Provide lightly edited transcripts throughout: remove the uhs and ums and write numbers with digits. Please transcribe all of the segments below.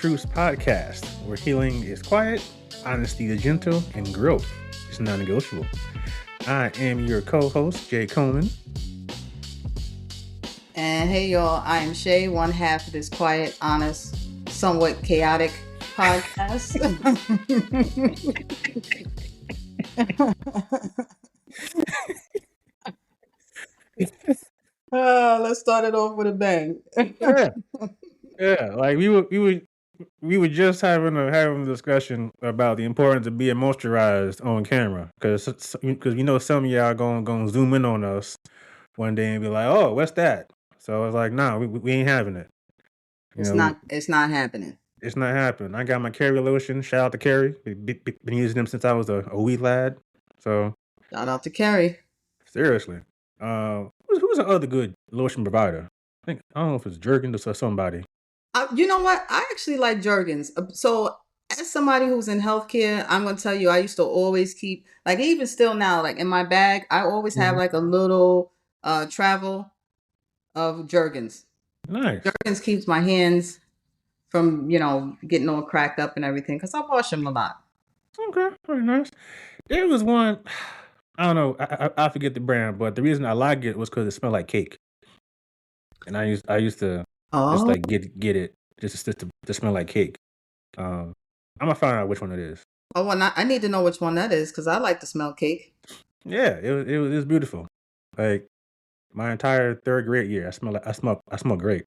Truths podcast, where healing is quiet, honesty is gentle, and growth is non-negotiable. I am your co-host, Jay Coleman. And hey, y'all, I am Shay, one half of this quiet, honest, somewhat chaotic podcast. Let's start it off with a bang. Yeah. Like we were just having a discussion about the importance of being moisturized on camera, because you know some of y'all going zoom in on us one day and be like, "Oh, what's that?" So it's like, "Nah, we ain't having it." It's not happening. It's not happening. I got my Carrie lotion. Shout out to Carrie. Been using them since I was a wee lad. So shout out to Carrie. Seriously. Who's the other good lotion provider? I don't know if it's Jergens or somebody. You know what? I actually like Jergens. So as somebody who's in healthcare, I'm going to tell you, I used to always keep, like even still now, like in my bag, I always have like a little travel of Jergens. Nice. Jergens keeps my hands from, getting all cracked up and everything, because I wash them a lot. Okay, very nice. There was one, I don't know, I forget the brand, but the reason I like it was because it smelled like cake. And I used to just like get it just to smell like cake. I'm gonna find out which one it is. Oh, well, I need to know which one that is, because I like to smell cake. Yeah, it was beautiful. Like my entire third grade year, I smell great.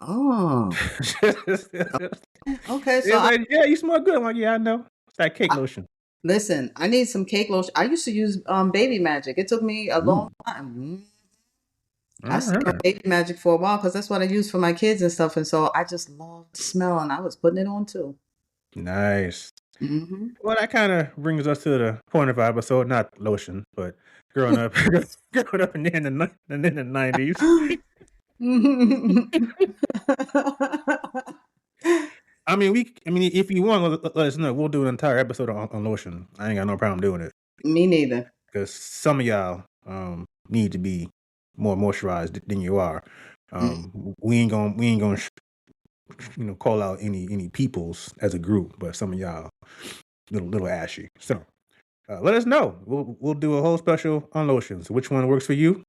Oh. Okay, so like, yeah, you smell good. I'm like, yeah, I know. It's that cake lotion. Listen, I need some cake lotion. I used to use Baby Magic. It took me a long time. I stayed on Baby Magic for a while because that's what I use for my kids and stuff. And so I just love the smell, and I was putting it on too. Nice. Mm-hmm. Well, that kind of brings us to the point of our episode, not lotion, but growing up in the 90s. I mean, if you want, let us know. We'll do an entire episode on lotion. I ain't got no problem doing it. Me neither. Because some of y'all need to be more moisturized than you are. We ain't gonna call out any peoples as a group, but some of y'all little ashy. So let us know. We'll do a whole special on lotions. Which one works for you?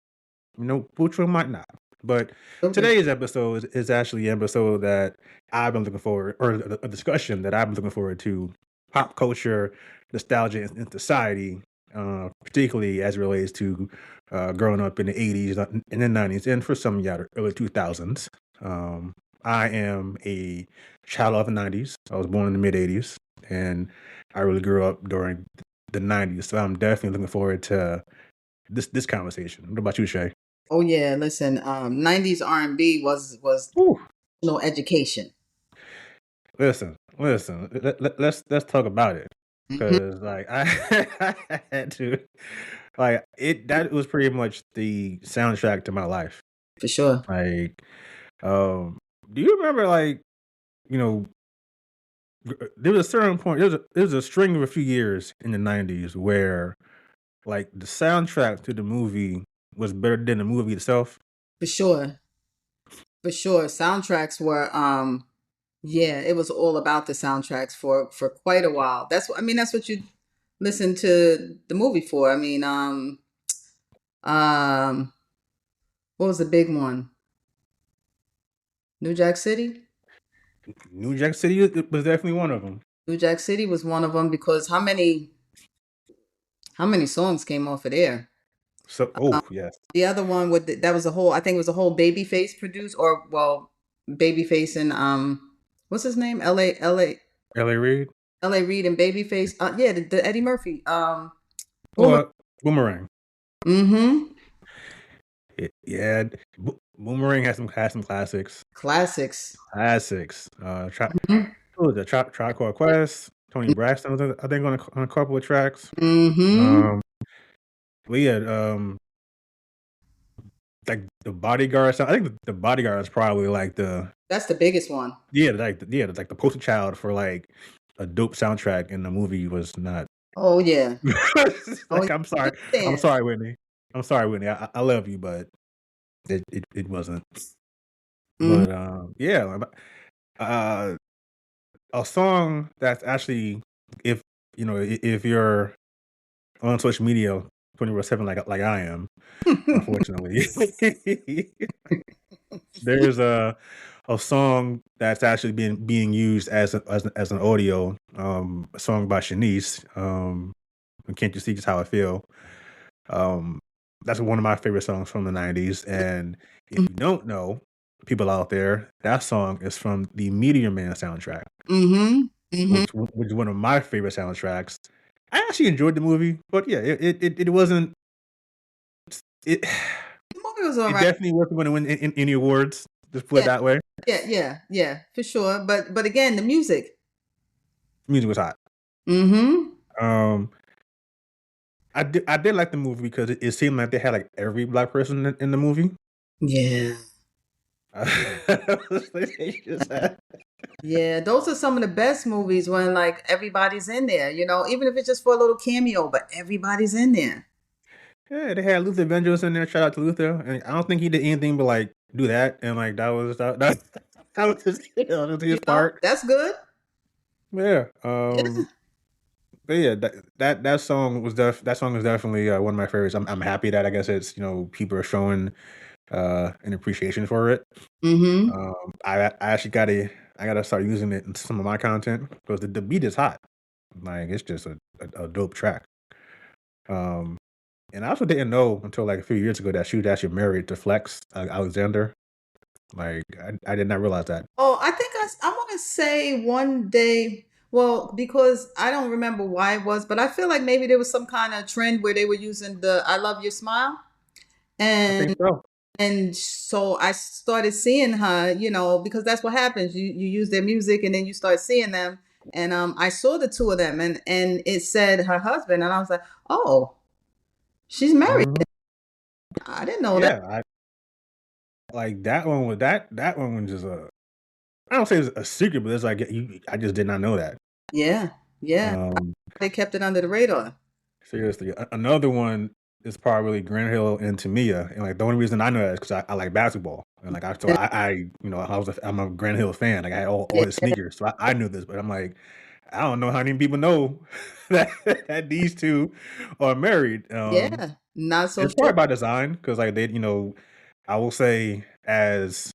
Which one might not. But today's episode is actually an episode that I've been looking forward, or a discussion that I've been looking forward to. Pop culture, nostalgia, and society, particularly as it relates to growing up in the 80s and the 90s, and for some of y'all, early 2000s. I am a child of the 90s. I was born in the mid 80s, and I really grew up during the 90s. So I'm definitely looking forward to this conversation. What about you, Shay? Oh yeah, listen. 90s R&B was no education. Listen. Let's talk about it, because like I had to, like that was pretty much the soundtrack to my life. For sure. Like, do you remember, like, there was a certain point, there was a string of a few years in the 90s where like the soundtrack to the movie was better than the movie itself. For sure. Soundtracks were it was all about the soundtracks for quite a while. That's what you listen to the movie for. I mean, what was the big one? New Jack City? New Jack City was definitely one of them. New Jack City was one of them, because how many songs came off of there? So, yes. The other one that was I think it was a whole Babyface produced, or Babyface and what's his name? L.A. Reid. L.A. Reid and Babyface. The Eddie Murphy. Boomerang. Mm-hmm. Boomerang has some classics. Classics. Who was that? Tribe Called Quest. Tony Braxton was, I think, on a couple of tracks. Mm-hmm. We had like the Bodyguard. I think the Bodyguard is probably like that's the biggest one. Yeah, like the poster child for like a dope soundtrack, and the movie was not. Oh yeah. I'm sorry, Whitney. I'm sorry, Whitney. I love you, but it wasn't. Mm-hmm. But a song that's actually, if if you're on social media 24/7 like I am, unfortunately, there's a song that's actually being used as an audio, a song by Shanice, "Can't You See Just How I Feel?" Um, that's one of my favorite songs from the '90s, and if you don't know, people out there, that song is from the Meteor Man soundtrack, Mm-hmm. Mm-hmm. which is one of my favorite soundtracks. I actually enjoyed the movie, but yeah, it wasn't it The movie was all it right. definitely wasn't gonna win any awards, just put it Yeah, that way. yeah, for sure. But again, the music. The music was hot. Mm-hmm. Um, I did like the movie because it seemed like they had, like, every black person in the movie. Yeah. They just had Yeah, those are some of the best movies when like everybody's in there, even if it's just for a little cameo, but everybody's in there. Yeah, they had Luther Vandross in there, shout out to Luther, and I don't think he did anything but, like, do that, and, like, that was that was his part. That's good. Yeah, Yeah. but yeah, that song is definitely, one of my favorites. I'm happy that I guess it's, people are showing, an appreciation for it. Mm-hmm. I actually I gotta start using it in some of my content because the beat is hot. Like, it's just a dope track. Um, and I also didn't know until, like, a few years ago that she was actually married to Flex, Alexander. Like, I did not realize that. Oh, I think I want to say one day, well, because I don't remember why it was, but I feel like maybe there was some kind of trend where they were using the "I love your smile," I think and so. and so I started seeing her, because that's what happens. You use their music and then you start seeing them. And I saw the two of them, and it said her husband, and I was like, oh, she's married. Mhm. I didn't know that. Yeah, I like that one was just I don't say it's a secret, but it's like I just did not know that. Yeah, yeah. Um, They kept it under the radar. Seriously, another one is probably Grant Hill and Tamia, and, like, the only reason I know that is because I like basketball, and, like, I'm a Grant Hill fan, like, I had all Yeah, his sneakers, so I knew this, but I'm like, I don't know how many people know that these 2 are married. yeah. Not so It's probably sure. by design because, like, I will say as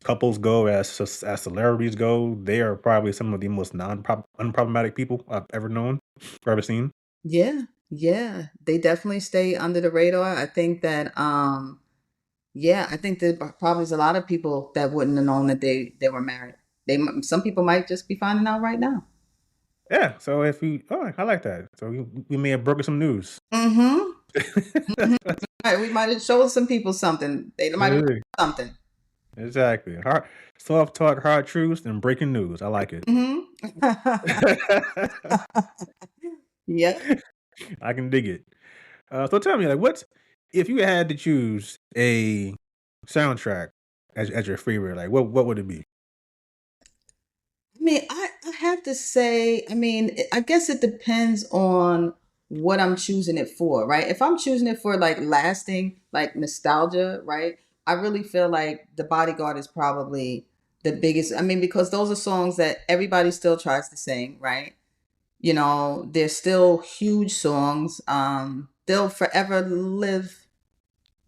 couples go, as celebrities go, they are probably some of the most unproblematic people I've ever known or ever seen. Yeah, yeah. They definitely stay under the radar. I think that yeah, I think there probably is a lot of people that wouldn't have known that they were married. Some people might just be finding out right now. Yeah, so if you I like that. So we may have broken some news. Mm-hmm. Mhm. Right, we might have showed some people something. They might have learned Yeah, something. exactly. Hard soft talk, hard truths, and breaking news. I like it. Mm-hmm. Yep. I can dig it. So tell me, like, what's if you had to choose a soundtrack as your favorite, like what would it be? I mean, I have to say, I mean, I guess it depends on what I'm choosing it for, right? If I'm choosing it for like lasting, like nostalgia, right? I really feel like The Bodyguard is probably the biggest. I mean, because those are songs that everybody still tries to sing, right? They're still huge songs. They'll forever live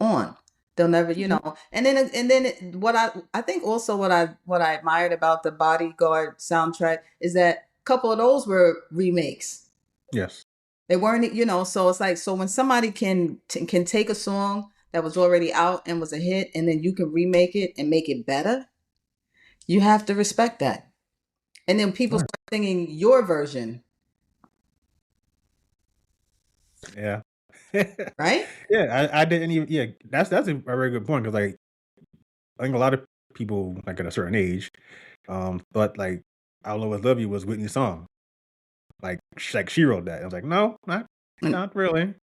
on. They'll never, what I think also what I admired about the Bodyguard soundtrack is that a couple of those were remakes. Yes. They weren't, so it's like so when somebody can take a song that was already out and was a hit and then you can remake it and make it better, you have to respect that. And then people Right. start singing your version, Yeah. right? Yeah, I didn't even yeah, that's a very good point because, like, I think a lot of people, like, at a certain age, thought, like, "I'll Always Love You" was Whitney's song. Like, she wrote that. I was like, "No, And not really."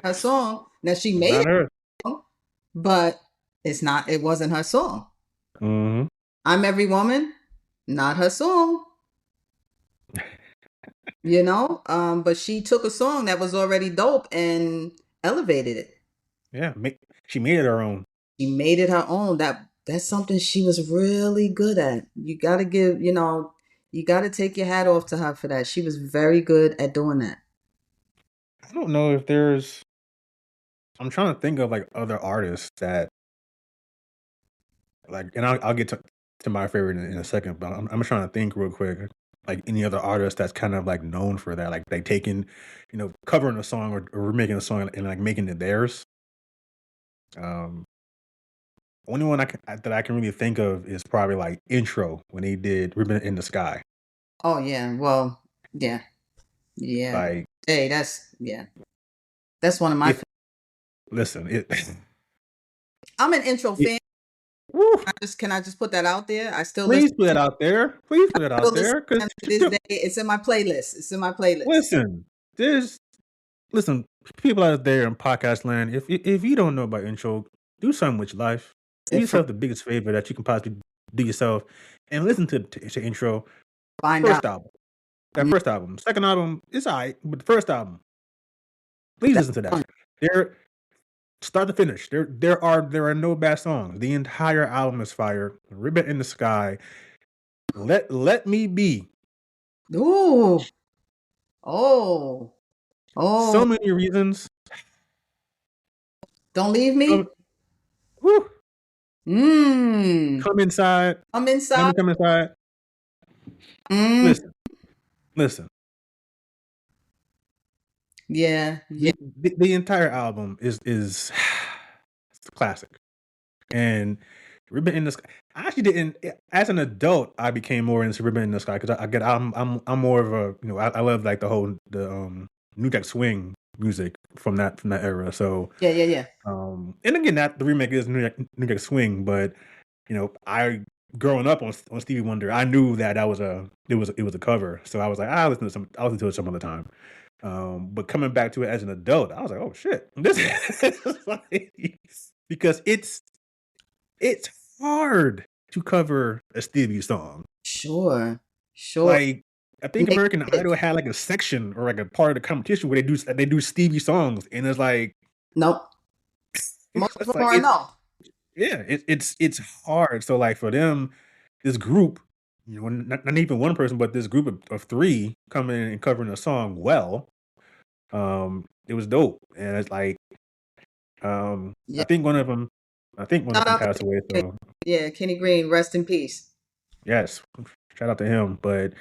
her song. Now she It's made not it, her. but it wasn't her song. Mhm. I'm Every Woman, not her song, but she took a song that was already dope and elevated it. Yeah, she made it her own. She made it her own. That's something she was really good at. You got to give, you got to take your hat off to her for that. She was very good at doing that. I don't know if there's. I'm trying to think of like other artists that like, and I'll get to my favorite in a second, but I'm trying to think real quick. Like any other artist that's kind of like known for that, like they taking, covering a song or remaking a song and like making it theirs. Um, Only one that I can really think of is probably like Intro when they did "Ribbon in the Sky." Oh yeah, well, yeah, yeah. Like Hey, that's one of my. if listen, it, I'm an intro it fan. woo, Can I just put that out there? I still listen please put that to out there. Please put that out still listen there, because to them to this day. It's in my playlist. It's in my playlist. listen, there's listen, people out there in podcast land. If you don't know about Intro, do something with your life. Do If yourself the biggest favor that you can possibly do yourself, and listen to Intro find out first album. That mm, first album, second album, it's alright, but the first album, please that listen to that. one. There, start to finish, there are no bad songs. The entire album is fire. Ribbon in the Sky. Let Me Be. Ooh, oh, oh, So many reasons. don't leave me. Come, whew, Mmm. come inside. I'm Let inside. me come inside. Mm, Listen, listen. yeah, yeah. The entire album is it's a classic. And Ribbon in the Sky. I actually didn't. As an adult, I became more into Ribbon in the Sky because I get. I'm more of a I love like the New Jack Swing music from that era. So Yeah, yeah, yeah. and again that the remake is New Jack Swing, but I growing up on Stevie Wonder, I knew that was it was a cover. So I was like, I'll listen to it some other time. But coming back to it as an adult, I was like, oh shit, this is like, because it's hard to cover a Stevie song. Sure, sure. Like, I They think make American Idol hits. had like a section or like a part of the competition where they do Stevie songs, and it's like Nope. Most of it's them like are no. yeah, it's hard. So like for them, this group, not even one person, but this group of three coming in and covering a song well, it was dope, and it's like Yeah. I think one of Shout them out to passed away. Kenny Green. So Yeah, Kenny Green, rest in peace. yes, shout out to him. But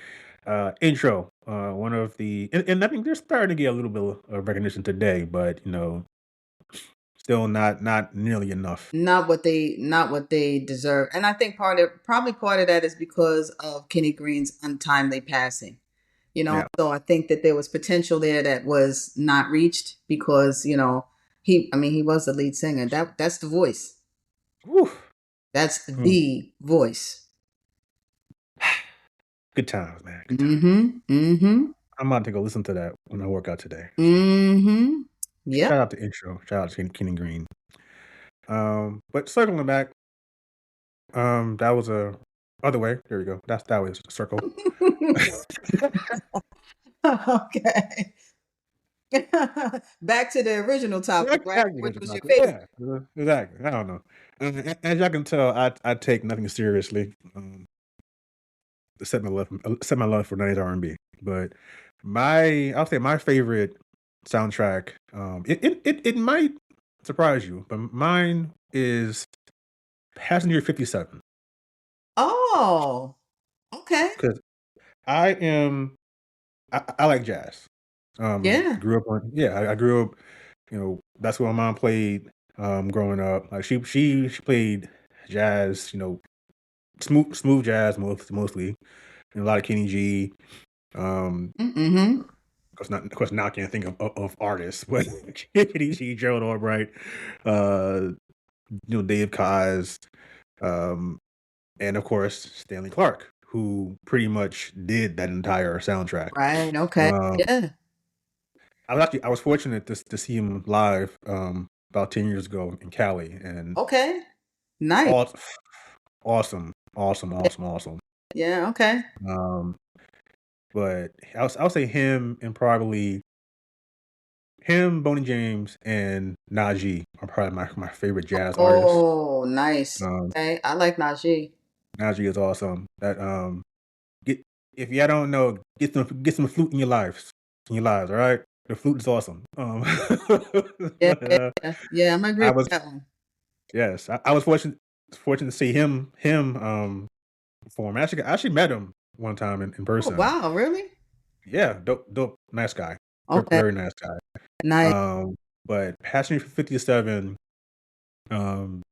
Intro, one of and I think they're starting to get a little bit of recognition today, but still not nearly enough. Not what they deserve. And I think probably part of that is because of Kenny Green's untimely passing. Yeah. So I think that there was potential there that was not reached because, he was the lead singer. That's the voice. Whew. That's Mm. the voice. Good times, man. Good times. Mhm. Mhm. I'm about to go listen to that when I work out today. So Mhm. Yep. shout out to Intro. Shout out to Kenny Green. But circling back, that was a other way. There we go. That was a circle. Okay. Back to the original topic, right? Which was your favorite. Yeah, exactly. I don't know. As y'all can tell, I take nothing seriously. Except my love for 90s R&B. But I'll say my favorite soundtrack. It might surprise you, but mine is Passenger 57 Oh, okay. because I am I like jazz. Yeah. Grew up on I grew up. That's what my mom played. Growing up, like she played jazz. Smooth jazz mostly, and a lot of Kenny G. Um, Mm-hmm. of course, now I can't think of artists, but Kenny G, Gerald Albright, uh, Dave Kaz, um, and of course Stanley Clark, who pretty much did that entire soundtrack. Right. Okay. Um, Yeah. I was fortunate to see him live about 10 years ago in Cali, and Okay. Nice. all awesome, awesome, awesome, awesome. Yeah. Okay. Um, but I'll say him and probably him, Boney James, and Najee are probably my favorite jazz artists. Oh, nice. Um, Okay, I like Najee. Najee is awesome. That get if y'all don't know, get some flute in your lives. All right, the flute is awesome. Yeah, But yeah, yeah. Yeah, I'm agree I with was that one. yes, I was fortunate to see him perform. I actually met him one time in Oh, person. wow, really? Yeah, dope, nice guy, Okay, very nice guy. nice. Um, but Passion for 57,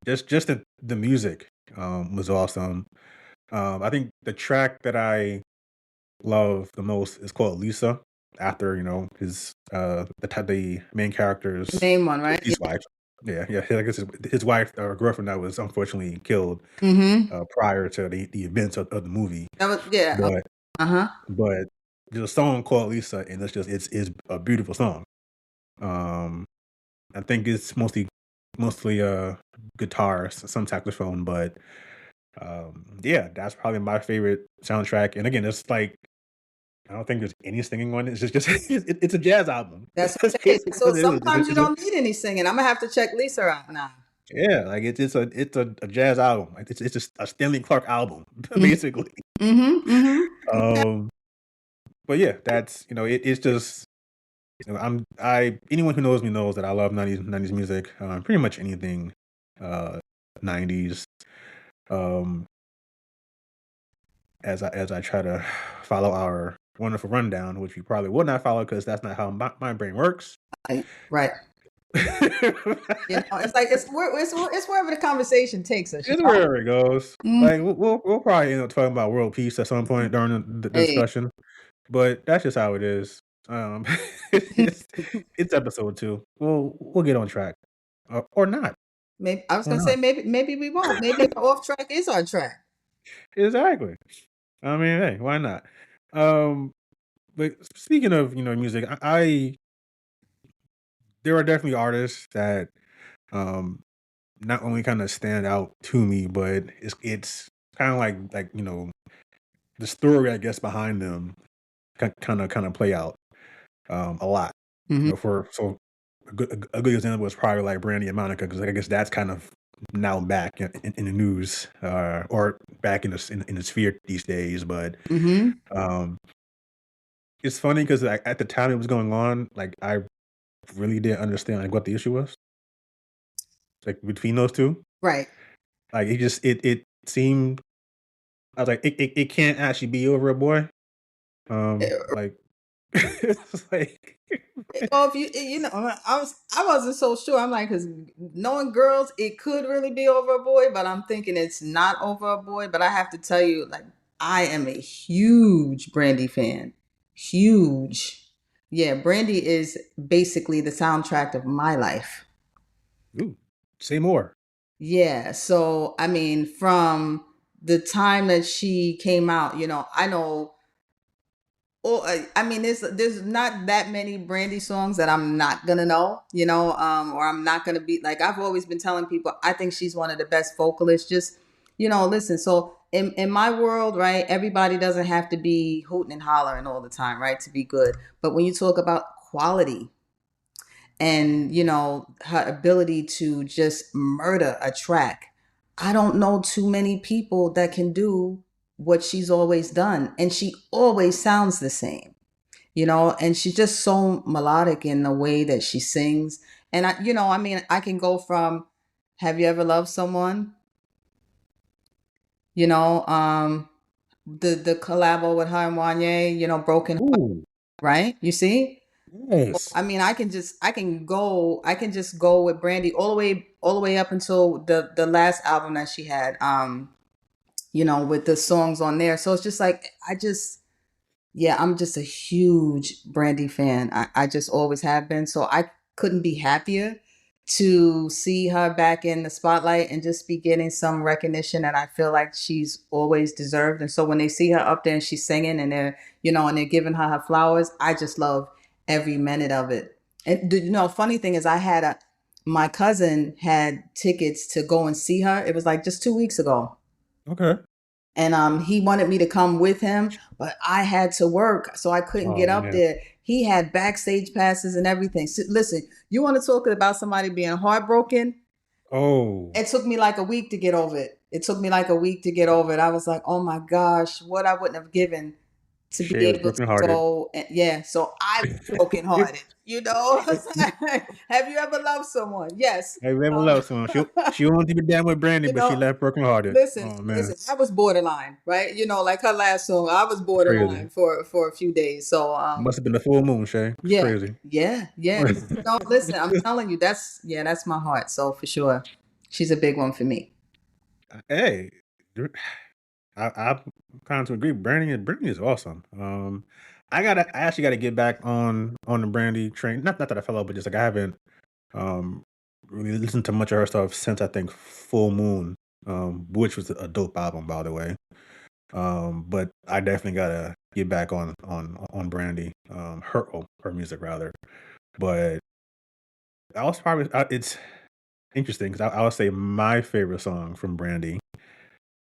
just the music was awesome. I think the track that I love the most is called Lisa, after his the main The character's main one, right? Yeah. his wife. Yeah, yeah. I guess his wife or girlfriend that was unfortunately killed Mm-hmm. prior to the events of the movie. That was yeah. Okay. But Uh-huh. but there's a song called Lisa, and it's a beautiful song. Um, I think it's mostly guitar, some saxophone, but yeah, that's probably my favorite soundtrack. And again, it's like I don't think there's any singing on it. It's just it's a jazz album. That's That's okay. basically So what it is. sometimes you don't need any singing. I'm gonna have to check Lisa out now. Yeah, like it's a jazz album. Like it's just a Stanley Clark album, Mm-hmm. basically. Mm-hmm. Mm-hmm. Um, but yeah, that's it's just I anyone who knows me knows that I love nineties music. Pretty much anything uh 90s. Um, as I try to follow our wonderful rundown, which you probably will not follow because that's not how my brain works. Right. You know, it's like it's wherever the conversation takes us. You It's know. wherever it goes. Mm. Like we'll probably end up talking about world peace at some point during the Hey, discussion, but that's just how it is. Um, it's it's episode 2. We'll get on track, or not, maybe I was or gonna say not. maybe we won't. Maybe our off track is our track. Exactly. I mean, hey, why not? Um, but speaking of music, I there are definitely artists that um not only kind of stand out to me, but it's kind of like the story I guess behind them kind of play out a lot. Hmm. For so a good example was probably like Brandy and Monica because I guess that's kind of now back in the news or back in the sphere these days. But Hmm. um, it's funny because like, at the time it was going on, like I really didn't understand like what the issue was like between those two. Right. Like it seemed I was like it can't actually be over a boy. Like it's like Well, if you know, I wasn't so sure. I'm like, because knowing girls, it could really be over a boy, but I'm thinking it's not over a boy. But I have to tell you, like, I am a huge Brandy fan. Huge. Yeah, Brandy is basically the soundtrack of my life. ooh, say more. Yeah. So, I mean, from the time that she came out, I know. Well, I mean, there's not that many Brandy songs that I'm not gonna know, or I'm not gonna be like I've always been telling people. I think she's one of the best vocalists. Just listen. So in my world, right, everybody doesn't have to be hooting and hollering all the time, right, to be good. But when you talk about quality and her ability to just murder a track, I don't know too many people that can do what she's always done, and she always sounds the same, and she's just so melodic in the way that she sings. And I mean, I can go from Have You Ever Loved Someone, you know, the collabo with her and Wanye, Broken Heart, Ooh, right? You see? yes. I mean, I can just go with Brandy all the way up until the last album that she had, with the songs on there. So it's just like yeah, I'm just a huge Brandy fan. I just always have been. So I couldn't be happier to see her back in the spotlight and just be getting some recognition that I feel like she's always deserved. And so when they see her up there and she's singing and they're giving her flowers, I just love every minute of it. And funny thing is my cousin had tickets to go and see her. It was like just 2 weeks ago. Okay. and he wanted me to come with him, but I had to work, so I couldn't Oh get up man. there. He had backstage passes and everything. So, listen, you want to talk about somebody being heartbroken? Oh, It took me like a week to get over it. It took me like a week to get over it. I was like, oh my gosh, what I wouldn't have given to be Shay was able to brokenhearted. go. And, yeah, so I was brokenhearted. You know, have you ever loved someone? Yes. I never Uh, loved someone. She wanted to be down with Brandy, you but she know, left brokenhearted. listen, Oh man, listen. I was borderline, right? You know, like her last song, I was crazy. borderline for a few days. So, Must have been the full moon, Shay. It's yeah, crazy. yeah. No, listen, I'm telling you, that's my heart. So for sure, she's a big one for me. Hey, I kind of agree. Brandy is awesome. I actually gotta get back on the Brandy train. Not that I fell off, but just like I haven't um really listened to much of her stuff since I think Full Moon, which was a dope album by the way. But I definitely gotta get back on Brandy, her music rather. But I was probably it's interesting because I would say my favorite song from Brandy.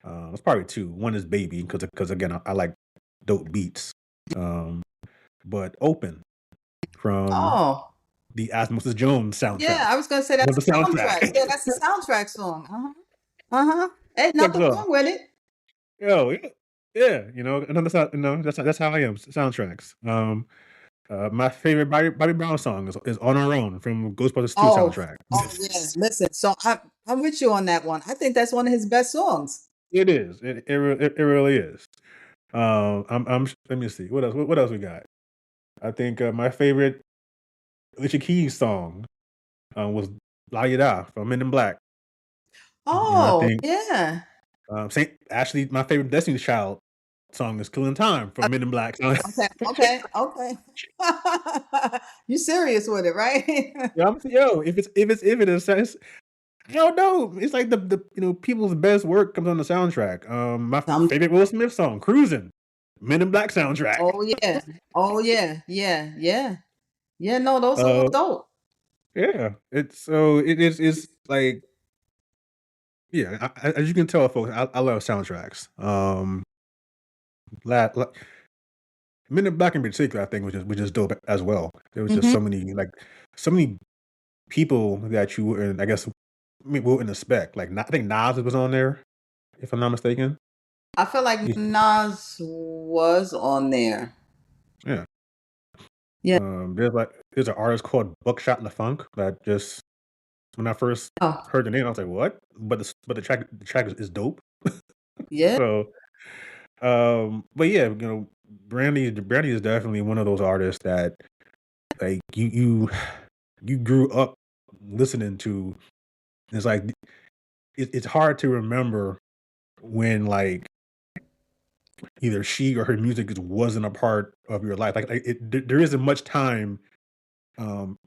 It's probably two. One is Baby because again I like dope beats. Um, but Open from Oh, the Osmosis Jones yeah, soundtrack. I was gonna say Was that's the a soundtrack. soundtrack. Yeah, that's a soundtrack song. Uh-huh. Ain't Check nothing this out. wrong with it. Yo, yeah, yeah, and that's how I am. Soundtracks. My favorite Bobby Brown song is On Our Own from Ghostbusters 2 Oh, soundtrack. oh yeah. Listen, so I'm with you on that one. I think that's one of his best songs. It is. It really is. Let me see. What else we got? I think my favorite Alicia Keys song was La Ya from Men in Black. I Oh, think yeah. Saint actually my favorite Destiny's Child song is Killing Time from Men in Black. Okay. You serious with it, right? Yeah, yo, if it is, I don't know. It's like the people's best work comes on the soundtrack. My Some, favorite Will Smith song, "Cruising," Men in Black soundtrack. oh yeah. Oh yeah. Yeah, no, those songs Uh, dope. yeah, it's like yeah. As you can tell, folks, I love soundtracks. La, Men in Black in particular, I think, which is dope as well. There was just Hmm. so many people that you wouldn't, I guess, wouldn't expect. Like, I think Nas was on there, if I'm not mistaken. I feel like He- Nas was on there. Yeah. Yeah. There's an artist called Buckshot LaFunk that just when I first Oh, heard the name, I was like, "What?" But the track is dope. yeah. So, but yeah, Brandy is definitely one of those artists that like you grew up listening to. It's like it's hard to remember when like either she or her music just wasn't a part of your life. There isn't much time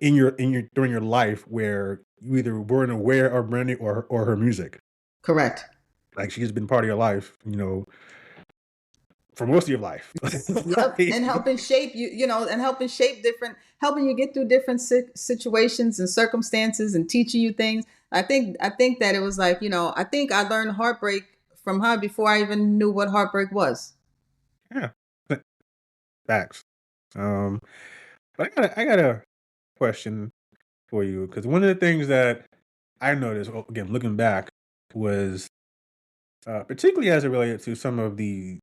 in your during your life where you either weren't aware of Brandy or her music. Correct. Like she's been part of your life, for most of your life. Yep, Like, and helping shape and helping shape helping you get through different situations and circumstances, and teaching you things. I think that it was like, I think I learned heartbreak from her before I even knew what heartbreak was. yeah, facts. Um, but I got a question for you because one of the things that I noticed, again, looking back, was particularly as it related to some of the.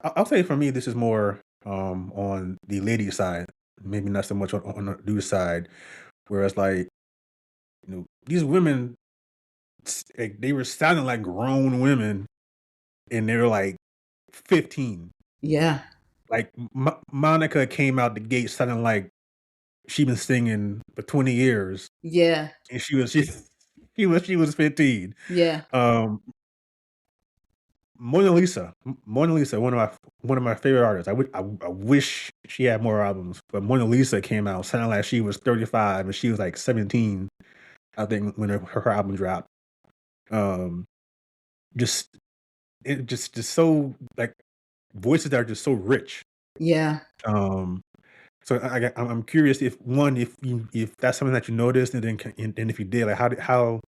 I'll say for me, this is more on the lady side, maybe not so much on the dude side. Whereas, like, these women, like, they were sounding like grown women, and they were like 15. Yeah, Like Monica came out the gate sounding like she been singing for 20 years, yeah, and she was 15. yeah, Um, Mona Lisa, one of my favorite artists. I wish she had more albums, but Mona Lisa came out sounding like she was 35 and she was like 17. I think when her album dropped. Um, just just so like voices that are just so rich. yeah. Um, so I'm curious if that's something that you noticed, and then if you did, like how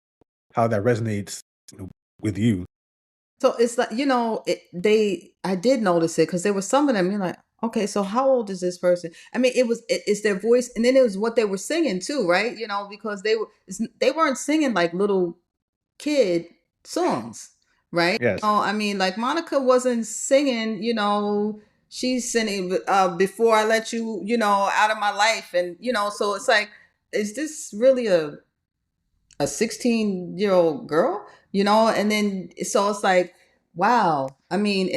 that resonates with you. So it's like, I did notice it because there was some of them. You're like, okay, so how old is this person? I mean, it's their voice, and then it was what they were singing too, right? Because they weren't singing like little kid songs, right? Yes. I mean, like Monica wasn't singing, she's singing before I let you, out of my life, and so it's like, is this really a 16-year-old girl, and then so it's like, wow. I mean,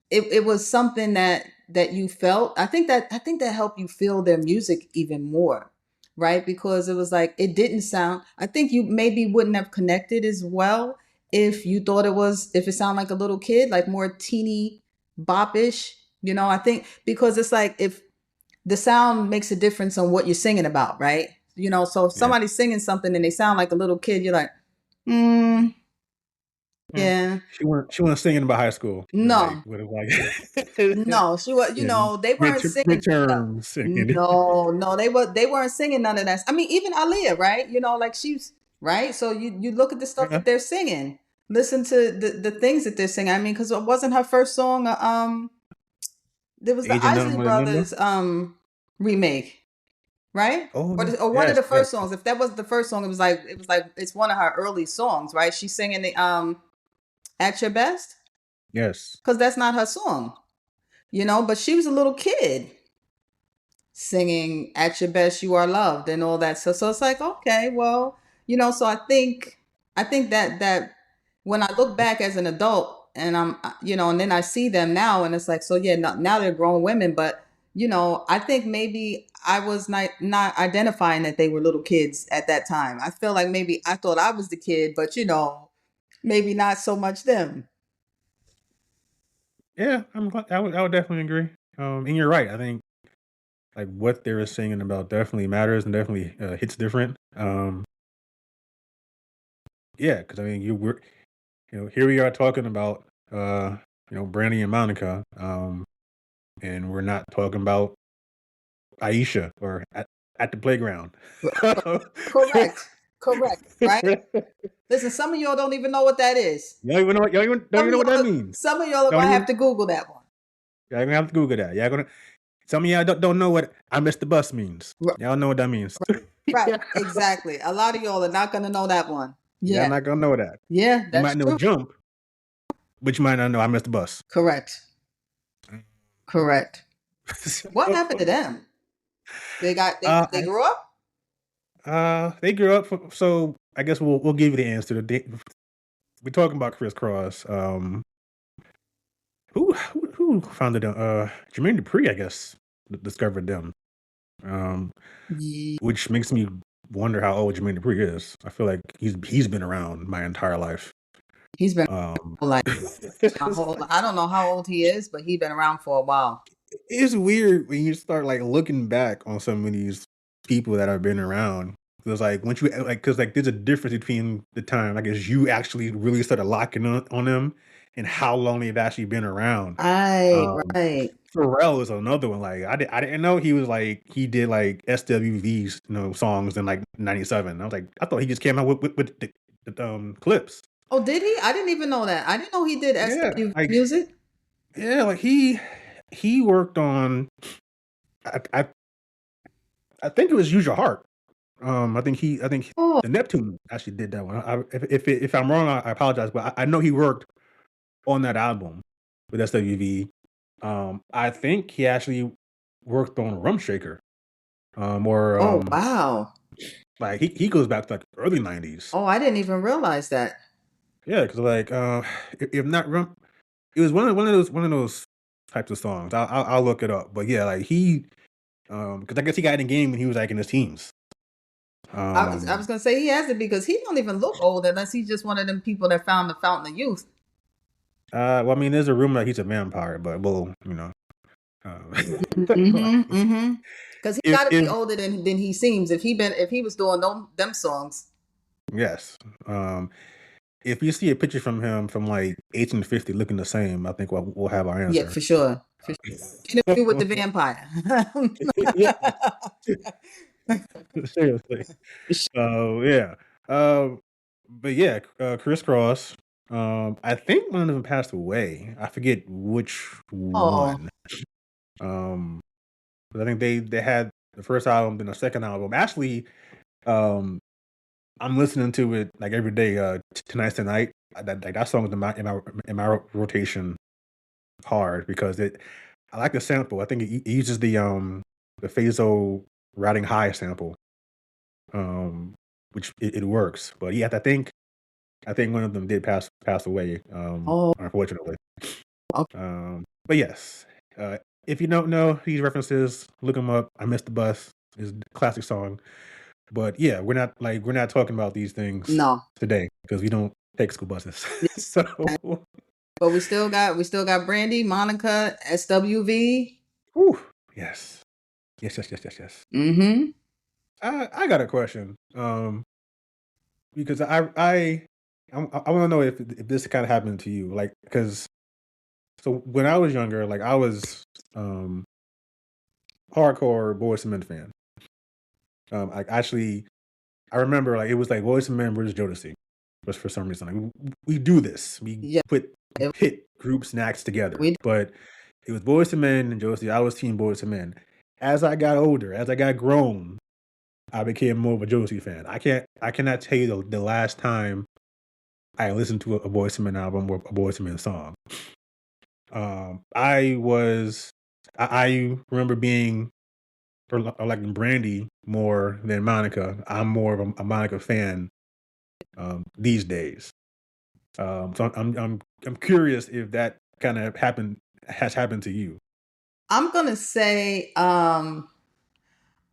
it was something that you felt. I think that helped you feel their music even more, right? Because it was like, it didn't sound, I think you maybe wouldn't have connected as well if you thought if it sounded like a little kid, like more teeny bopish. I think because it's like, if the sound makes a difference on what you're singing about, right? So if Yeah. somebody's singing something and they sound like a little kid, you're like, mm, Hmm. yeah, She wasn't singing about high school. Like no, what it like no. She was, yeah, they weren't singing. midterm singing. No, no, they weren't singing none of that. I mean, even Aaliyah, right? Like she's right. So you look at the stuff Yeah. that they're singing, listen to the things that they're singing. I mean, because it wasn't her first song. There was the Agent Isley Nothing But a Number. Brothers remake, right? Oh Or one of yes, the yes, first songs. If that was the first song, it was like it's one of her early songs, right? She's singing the "At Your Best" yes. because that's not her song, But she was a little kid singing "At Your Best You Are Loved" and all that. So it's like, okay, well, So I think that when I look back as an adult and and then I see them now, and it's like, so yeah, now they're grown women, but I think maybe I was not identifying that they were little kids at that time. I feel like maybe I thought I was the kid, but maybe not so much them. Yeah, I would definitely agree. And you're right. I think like what they were singing about definitely matters and definitely hits different. Yeah, because I mean here we are talking about Brandy and Monica, and we're not talking about Aisha or at the playground. Correct. Correct. Right. Listen, some of y'all don't even know what that is. Don't even know what that means. Some of y'all are Don't gonna have even to Google that one. Y'all gonna have to Google that. Y'all gonna Some of y'all don't know what "I missed the bus" means. R- Y'all know what that means. Right. Exactly. A lot of y'all are not gonna know that one. Y'all Yeah. not gonna know that. Yeah, You that's might know true. "jump," but you might not know "I missed the bus." Correct. Correct. What happened to So, them? They I grew up? they grew up. So I guess we'll give you the answer. We're talking about Criss Cross. Who founded them? Jermaine Dupri, I guess, discovered them. Um, Ye- which makes me wonder how old Jermaine Dupri is. I feel like he's been around my entire life. He's been Um, like a whole I don't know how old he is, but he's been around for a while. it's weird when you start like looking back on some of these people that have been around. It's like once you like, because like there's a difference between the time I guess you actually really started locking on them and how long they've actually been around. Right, Um, right. Pharrell is another one. Like I didn't know he did like SWV's songs in like '97. I was like I thought he just came out with the clips. Oh, did he? I didn't even know that. I didn't know he did Yeah, SW like music. yeah, like he worked on. I I think it was Use Your Heart. I think Oh, the Neptune actually did that one. If I'm wrong, I apologize, but I know he worked on that album with SWV. I think he actually worked on Rum Shaker. Or oh wow. like he goes back to like early '90s. Oh, I didn't even realize that. Yeah, because like if not Rum, it was one of those types of songs. I'll look it up, but yeah, like because I guess he got in the game when he was like in his teens. I was Um, gonna say he has it because he don't even look old unless he's just one of them people that found the fountain of youth. well, I mean, there's a rumor that he's a vampire, but uh, Mm-hmm. like, Mm-hmm. Because he if got to be if older than he seems. If he was doing them songs. yes, um, if you see a picture from him from like 1850 looking the same, I think we'll have our Yeah, answer. for sure. For sure. Interview with the vampire. Yeah, seriously. Yeah. Um, but yeah, Criss Cross. I think one of them passed away. I forget which Oh, one. Um, but I think they had the first album, then the second album. Actually, um, I'm listening to it like every day. Tonight's the night. That song is in my rotation hard because it. I like the sample. I think it uses the Phaso riding high sample, um, which it works. But yeah, I think one of them did pass away, oh, unfortunately. okay. But yes, if you don't know these references, look them up. I Missed the Bus is a classic song. But yeah, we're not talking about these things No. today because we don't take school buses. Yeah, So, but we still got Brandy, Monica, SWV. whew, yes, yes, yes, yes, yes, yes. Mm-hmm. I got a question. Because I want to know if this kind of happened to you, like, because so when I was younger, like I was um hardcore Boyz II Men fan. I remember like it was like Boyz II Men versus Jodeci, but for some reason, like we do this, we Yeah, pit group snacks together, we but it was Boyz II Men and Jodeci. I was team Boyz II Men. As I got older, as I got grown, I became more of a Jodeci fan. I cannot tell you the last time I listened to a Boyz II Men album or a Boyz II Men song. I was I remember being or liking Brandy more than Monica. I'm more of a Monica fan these days. So I'm curious if that kind of has happened to you. I'm gonna say, I'm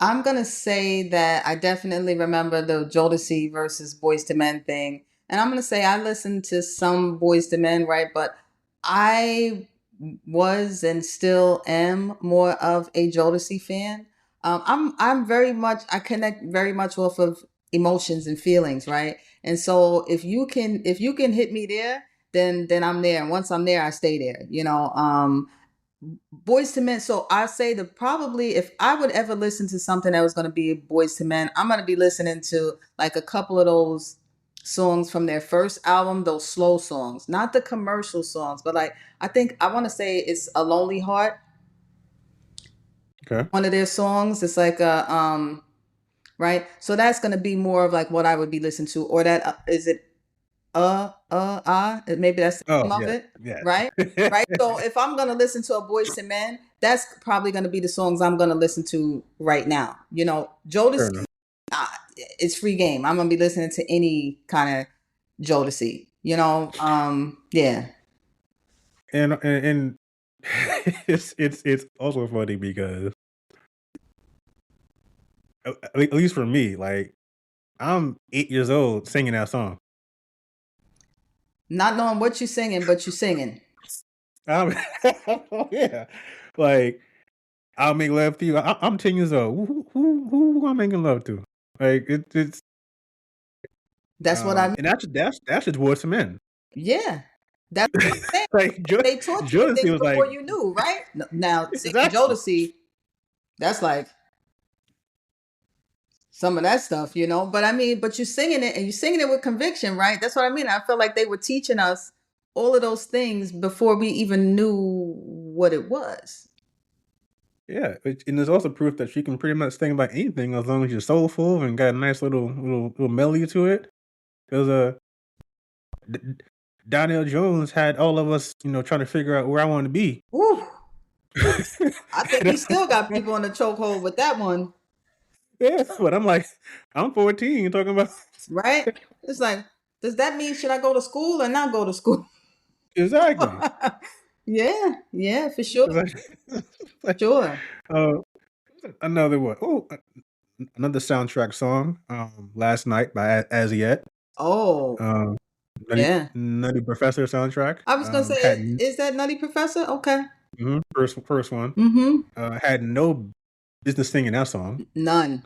gonna say that I definitely remember the Jodeci versus Boys to Men thing, and I'm gonna say I listened to some Boys to Men, right? But I was and still am more of a Jodeci fan. I'm very much I connect very much off of emotions and feelings, right? And so if you can hit me there, then I'm there, and once I'm there, I stay there. Boys to Men. So I say that probably if I would ever listen to something that was going to be Boys to Men, I'm going to be listening to like a couple of those songs from their first album, those slow songs, not the commercial songs, but like I think I want to say it's A Lonely Heart, Okay. one of their songs. It's like a right. So that's going to be more of like what I would be listening to, or that is it maybe that's the Oh name of yeah, it, yeah. right? Right. So if I'm gonna listen to a Boys to Men, that's probably gonna be the songs I'm gonna listen to right now. Fair enough. Jodeci, uh, it's free game. I'm gonna be listening to any kind of Jodeci. Yeah. And it's also funny because at least for me, like I'm 8 years old singing that song. Not knowing what you're singing, but you're singing. I'm, yeah, like I'll make love to you. I'm 10 years old. Who am I making love to? Like it's That's what I mean. and that's just Boyz II Men. Yeah. That's what I'm saying. Like They taught you Jodeci things was before like you knew, right? Now singing exactly. Jodeci, that's like some of that stuff, But I mean, but you're singing it and you're singing it with conviction, right? That's what I mean. I feel like they were teaching us all of those things before we even knew what it was. Yeah, and there's also proof that she can pretty much sing about anything as long as you're soulful and got a nice little melody to it. Because D- D- Donnell Jones had all of us, trying to figure out where I want to be. Woo! I think he still got people in the chokehold with that one, Yeah, but I'm like, I'm 14 talking about right? It's like, does that mean should I go to school or not go to school? exactly. Yeah, yeah, for sure, It's like, sure. uh, another one. Oh, another soundtrack song. Last night by Aziet. Oh, Um, yeah. Nutty Professor soundtrack. I was gonna say, Had is that Nutty Professor? Okay. first one. Mm-hmm. Had no business singing that song. None.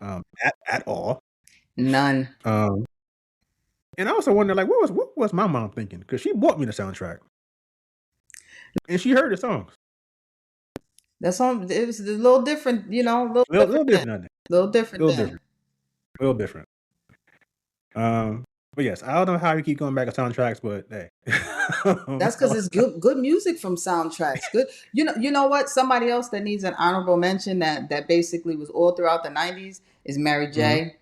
At all. None. Um, and I also wonder, like, what was my mom thinking? Because she bought me the soundtrack, and she heard the songs. That's on. It was a little different, a little Little different then. different, I think. A little different Little then. different. Little different. Um, But yes, I don't know how you keep going back to soundtracks, but hey. That's because it's good music from soundtracks. Good, you know what? Somebody else that needs an honorable mention that basically was all throughout the '90s is Mary Mhm. J.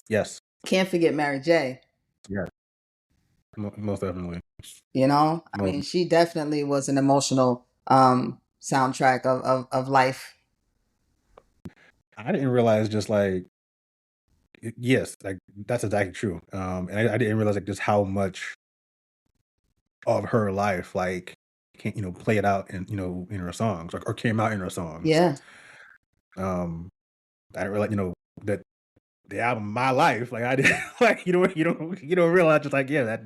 Yes. Can't forget Mary J. Yeah. Most definitely. I mean, Most she definitely was an emotional soundtrack of life. I didn't realize just like yes, like that's exactly true. And I didn't realize like just how much of her life like can play it out in her songs or came out in her songs. Yeah, Um, I didn't realize that the album My Life like I didn't like you don't realize just like yeah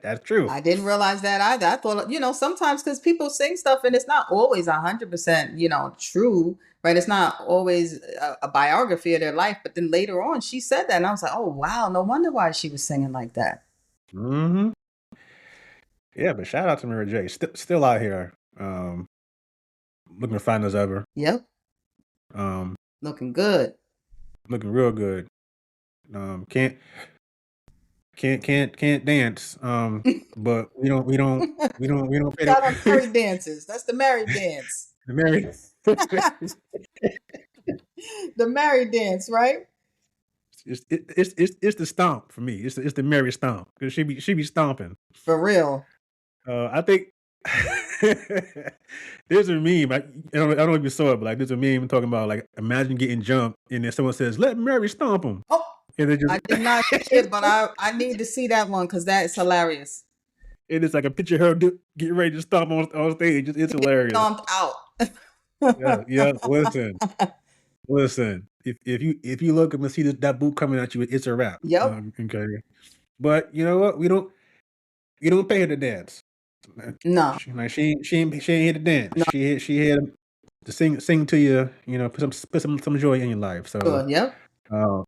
that's true. I didn't realize that either. I thought, sometimes because people sing stuff and it's not always 100%, true, right? It's not always a biography of their life. But then later on, she said that, and I was like, oh wow, no wonder why she was singing like that. Hmm. Yeah, but shout out to Mary J. Still out here, looking fine as ever. Yep, Um, looking good. looking real good. Can't can't dance. But we don't pay Got on the, married dances. That's the married dance. the Mary. The married dance, right? It's the stomp for me. It's the Mary stomp because she be stomping. For real. I think there's a meme. I don't know if you saw it, but like there's a meme talking about like imagine getting jumped and then someone says let Mary stomp him Oh, and they just I did not see it, but I need to see that one because that is hilarious. it is like a picture of her getting ready to stomp on stage. It's hilarious. Stomped out. Yeah, yeah. Listen. If you look up and see that boot coming at you, it's a wrap. Yep. Okay. But you know what? We don't pay her to dance. No. She ain't here to dance. No. She here to sing to you. Put some joy in your life. So Good. Yep. uh,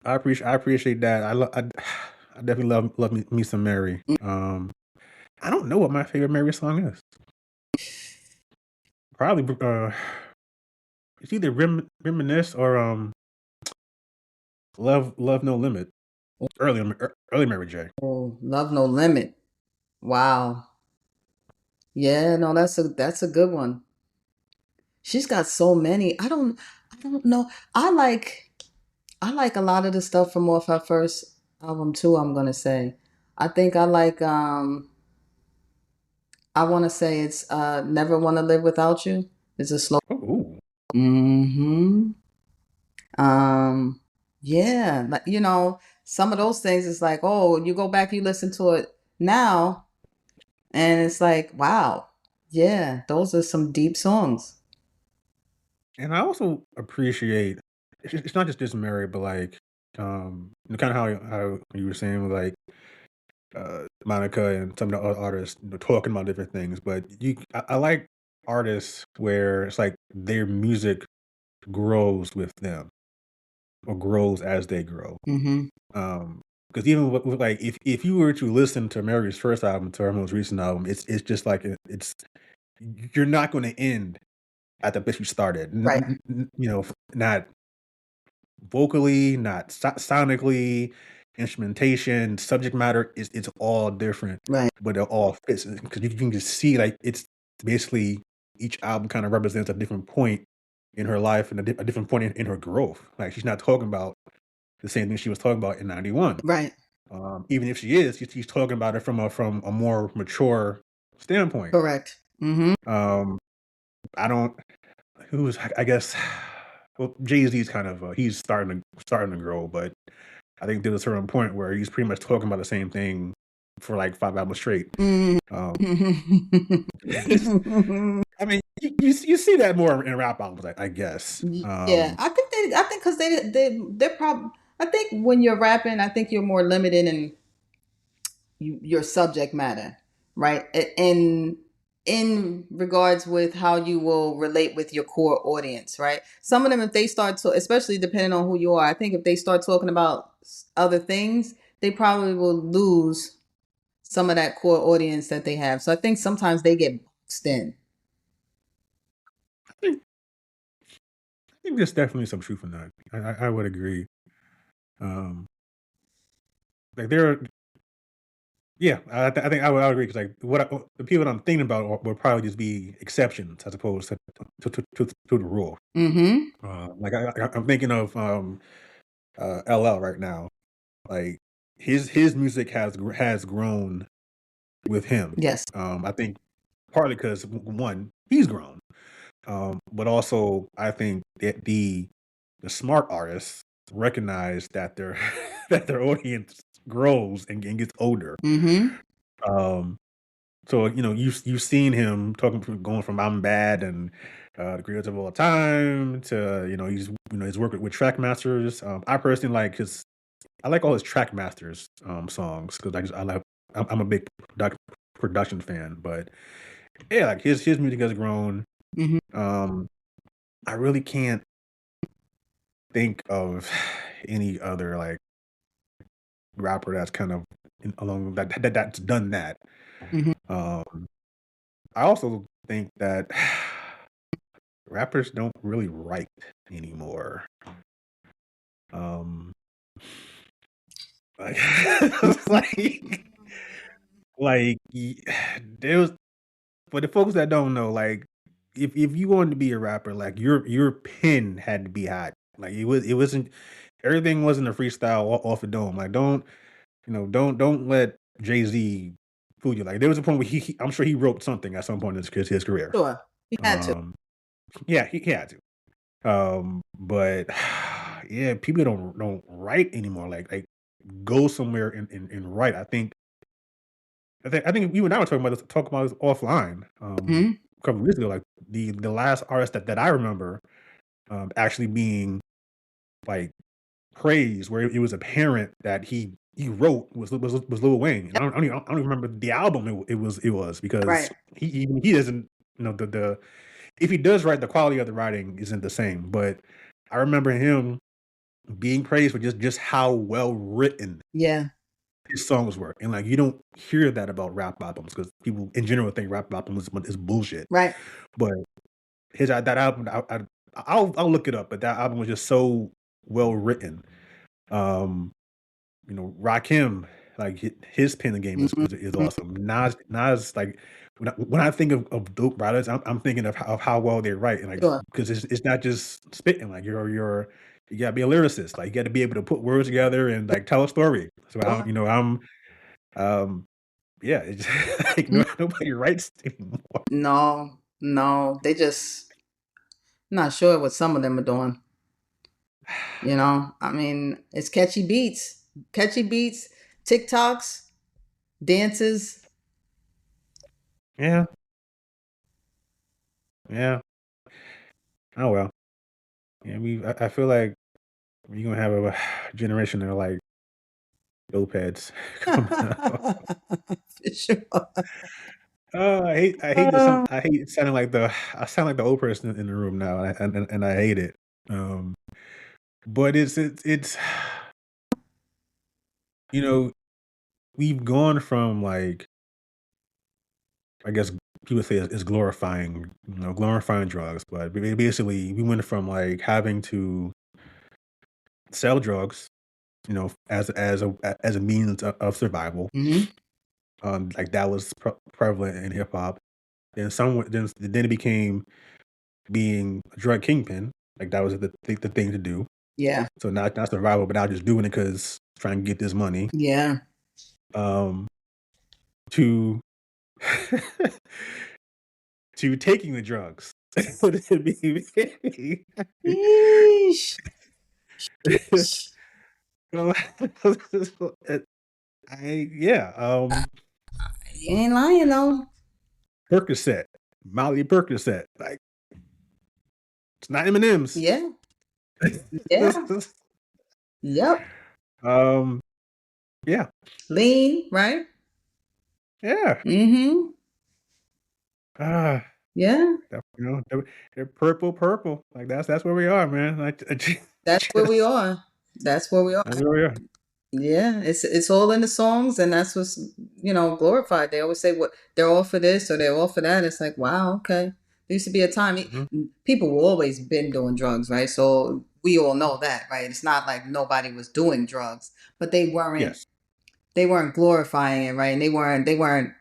I appreciate that. I definitely love me some Mary. I don't know what my favorite Mary song is. Probably it's either reminisce or love no limit. Early Mary J. Oh, love no limit. Wow. Yeah, no, that's a good one. She's got so many. I don't know. I like a lot of the stuff from off her first album too, I'm gonna say. I think I like I wanna say it's Never Wanna Live Without You. It's a slow. Oh, ooh. Mm-hmm. Um yeah, like some of those things is like, oh, you go back, you listen to it now, and it's like, wow, yeah, those are some deep songs. And I also appreciate it's not just this Mary, but like kind of how you were saying with like Monica and some of the other artists talking about different things. But I like artists where it's like their music grows with them or grows as they grow. Mm-hmm. Because even with like if you were to listen to Mary's first album to her most recent album, it's just like it's you're not going to end at the place you started. Right, Not vocally, not sonically, instrumentation, subject matter is it's all different, right, but it all fits because you can just see like it's basically each album kind of represents a different point in her life and a different point in her growth. Like she's not talking about the same thing she was talking about in '91. right. Even if she is, she's talking about it from a more mature standpoint. Correct. Mm-hmm. Um, I don't. Who's I guess. Well, Jay-Z's kind of he's starting to grow, but I think there's a certain point where he's pretty much talking about the same thing for like 5 albums straight. Um, I mean, you see that more in rap albums, I guess. Yeah, I think because they're probably. I think when you're rapping, I think you're more limited in your subject matter, right? In regards with how you will relate with your core audience, right? Some of them, if they start to, especially depending on who you are, I think if they start talking about other things, they probably will lose some of that core audience that they have. So I think sometimes they get boxed in. I think there's definitely some truth in that. I would agree. Um, like there yeah, I think I would agree because like the people that I'm thinking about would probably just be exceptions as opposed to the rule. Mm-hmm. Like I'm thinking of LL right now. Like his music has grown with him. Yes. I think partly because one he's grown, but also I think that the smart artists recognize that their that their audience grows and gets older. Mm-hmm. Um, so you've seen him going from "I'm Bad" and "The Greatest of All Time" to his work with track masters. I personally like his I like all his track masters songs because I'm a big production fan. But yeah, like his music has grown. Mm-hmm. Um, I really can't think of any other like rapper that's kind of along that's done that. Mm-hmm. Um, I also think that rappers don't really write anymore. Um, like, like, there was for the folks that don't know, like, if you wanted to be a rapper, like your pen had to be hot. Like it wasn't everything wasn't a freestyle off the dome. Like don't let Jay-Z fool you. Like there was a point where I'm sure he wrote something at some point in his career. Sure. He had to. Um, yeah, he had to. But yeah, people don't write anymore. Like go somewhere and write. I think you and I were talking about this offline Mm-hmm. a couple of weeks ago. Like the last artist that I remember actually being like praised, where it was apparent that he wrote was Lil Wayne, and I don't even remember the album it was because Right. he doesn't the if he does write, the quality of the writing isn't the same. But I remember him being praised for just how well written Yeah. his songs were, and like you don't hear that about rap albums because people in general think rap albums is bullshit. Right. But that album, I'll look it up, but that album was just so well written. Um, Rakim, like his pen game is Mm-hmm. awesome. Nas, like when I think of dope writers, I'm thinking of how well they write, and like Sure. because it's not just spitting. Like you gotta be a lyricist. Like you gotta be able to put words together and like tell a story. So Sure. I'm um yeah, it's like Mhm. nobody writes anymore. No, no. They just not sure what some of them are doing. I mean, it's catchy beats, TikToks, dances. Yeah, yeah. Oh well. Yeah, I feel like you're gonna have a generation that are like dope heads coming up. For sure. Oh, I hate sounding like I sound like the old person in the room now, and I hate it. Um, but it's you know we've gone from like I guess people say it's glorifying glorifying drugs, but basically we went from like having to sell drugs, as a means of survival. Hmm. Like that was prevalent in hip hop. Then it became being a drug kingpin. Like that was the thing to do. Yeah. So not survival, but now just doing it because trying to get this money. Yeah. Um, to to taking the drugs. Yeesh. So, I yeah. You ain't lying though. Percocet, Molly Percocet, like it's not M&Ms. Yeah. Yeah. Yep. um, yeah, Lean, right? yeah. Mm-hmm. Ah, Yeah. they're purple. Like that's where we are, man. Like That's where we just are. That's where we are. that's where we are. Yeah, it's all in the songs, and that's what's glorified. They always say what they're all for this or they're all for that. It's like wow, okay. There used to be a time Mhm. people were always been doing drugs, right? So we all know that, right? It's not like nobody was doing drugs, but they weren't Yes. they weren't glorifying it, right? And they weren't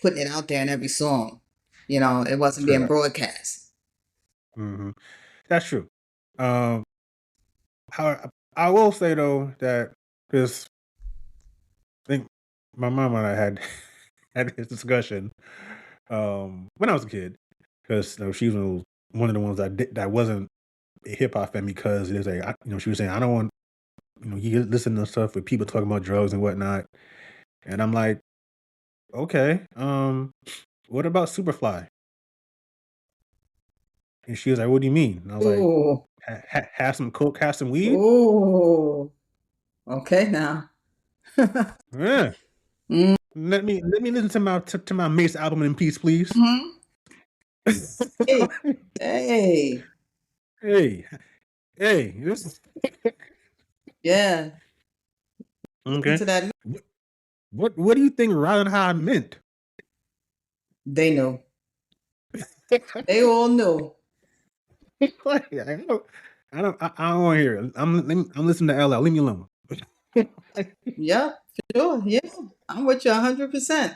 putting it out there in every song. You know, it wasn't being Sure. broadcast. Hmm. That's true. Um, how I will say though that because I think my mom and I had had this discussion when I was a kid because she was one of the ones that wasn't a hip hop fan because there's she was saying I don't want you listen to stuff with people talking about drugs and whatnot, and I'm like, okay, what about Superfly? And she was like, what do you mean? And I was like, Ooh, have some coke, have some weed. ooh. Okay, now. Yeah. Mhm. Let me listen to my Mace album in peace, please. Hey, hey, Hey, hey, this is yeah. Listen okay. to that. What do you think Riding High meant? They know. They all know. Like, I don't want to hear it. I'm listening to LL. Leave me alone. Yep, sure. Yeah, I'm with you 100%.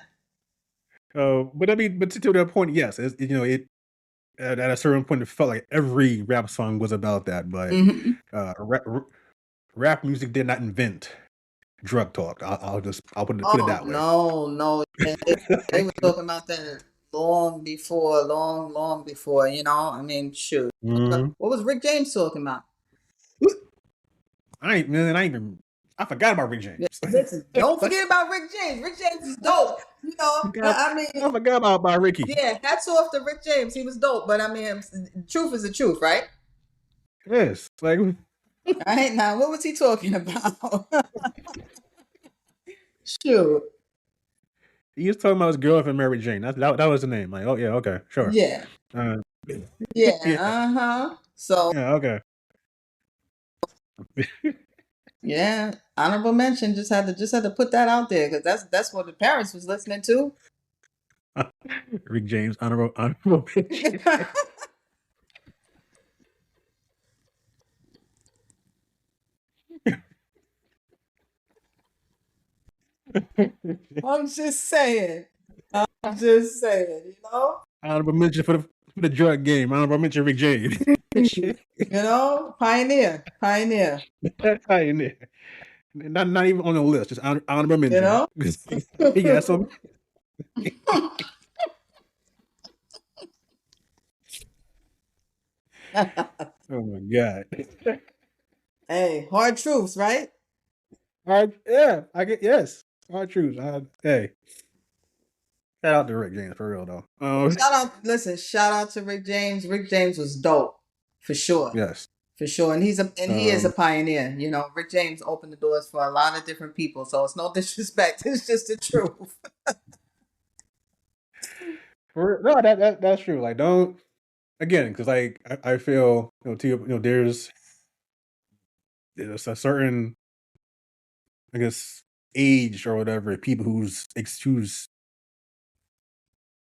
But I mean, but to that point, yes, it at a certain point it felt like every rap song was about that. But Hmm. rap music did not invent drug talk. I'll put it Oh that way. no, no. Yeah, they were talking about that long before, long, long before. You know, I mean, shoot. Mhm. What was Rick James talking about? I ain't even. I forgot about Rick Yeah, James. listen, don't forget about Rick James. Rick James is dope. You know, forgot, I mean, I forgot about Ricky. yeah, hats off to Rick James. He was dope. But I mean, the truth is the truth, right? Yes, like All right, now what was he talking about? Shoot. he was talking about his girlfriend Mary Jane. That was the name. Like, oh yeah, okay, sure. Yeah. Uh, Yeah. yeah, Uh-huh. So yeah, okay. yeah, honorable mention. Just had to put that out there because that's what the parents was listening to. Rick James, honorable mention. I'm just saying. I'm just saying. You know. Honorable mention for the drug game. Honorable mention Rick James. You know, pioneer, pioneer. Pioneer. Not even on the list. Just honorable You mention. know. He got some. Oh my god. Hey, hard truths, right? Yeah, I get yes. Hard truths. Hey, shout out to Rick James for real though. Shout out, listen, shout out to Rick James. Rick James was dope, for sure. yes. For sure. He is a Um, pioneer. You know, Rick James opened the doors for a lot of different people. So it's no disrespect. It's just the truth. no, that's true. Like, don't again, because like I feel there's a certain I guess age or whatever people whose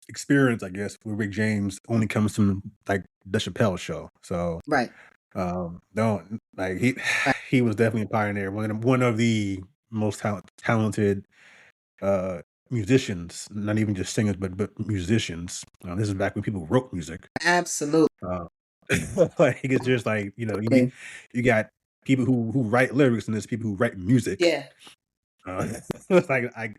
experience I guess with Rick James only comes from like the Chappelle show. So Right. don't like Right. he was definitely a pioneer. One of the most talented uh musicians, not even just singers, but musicians. This is back when people wrote music. Absolutely. Uh, like it's just like you got people who write lyrics and there's people who write music. Yeah. It's like I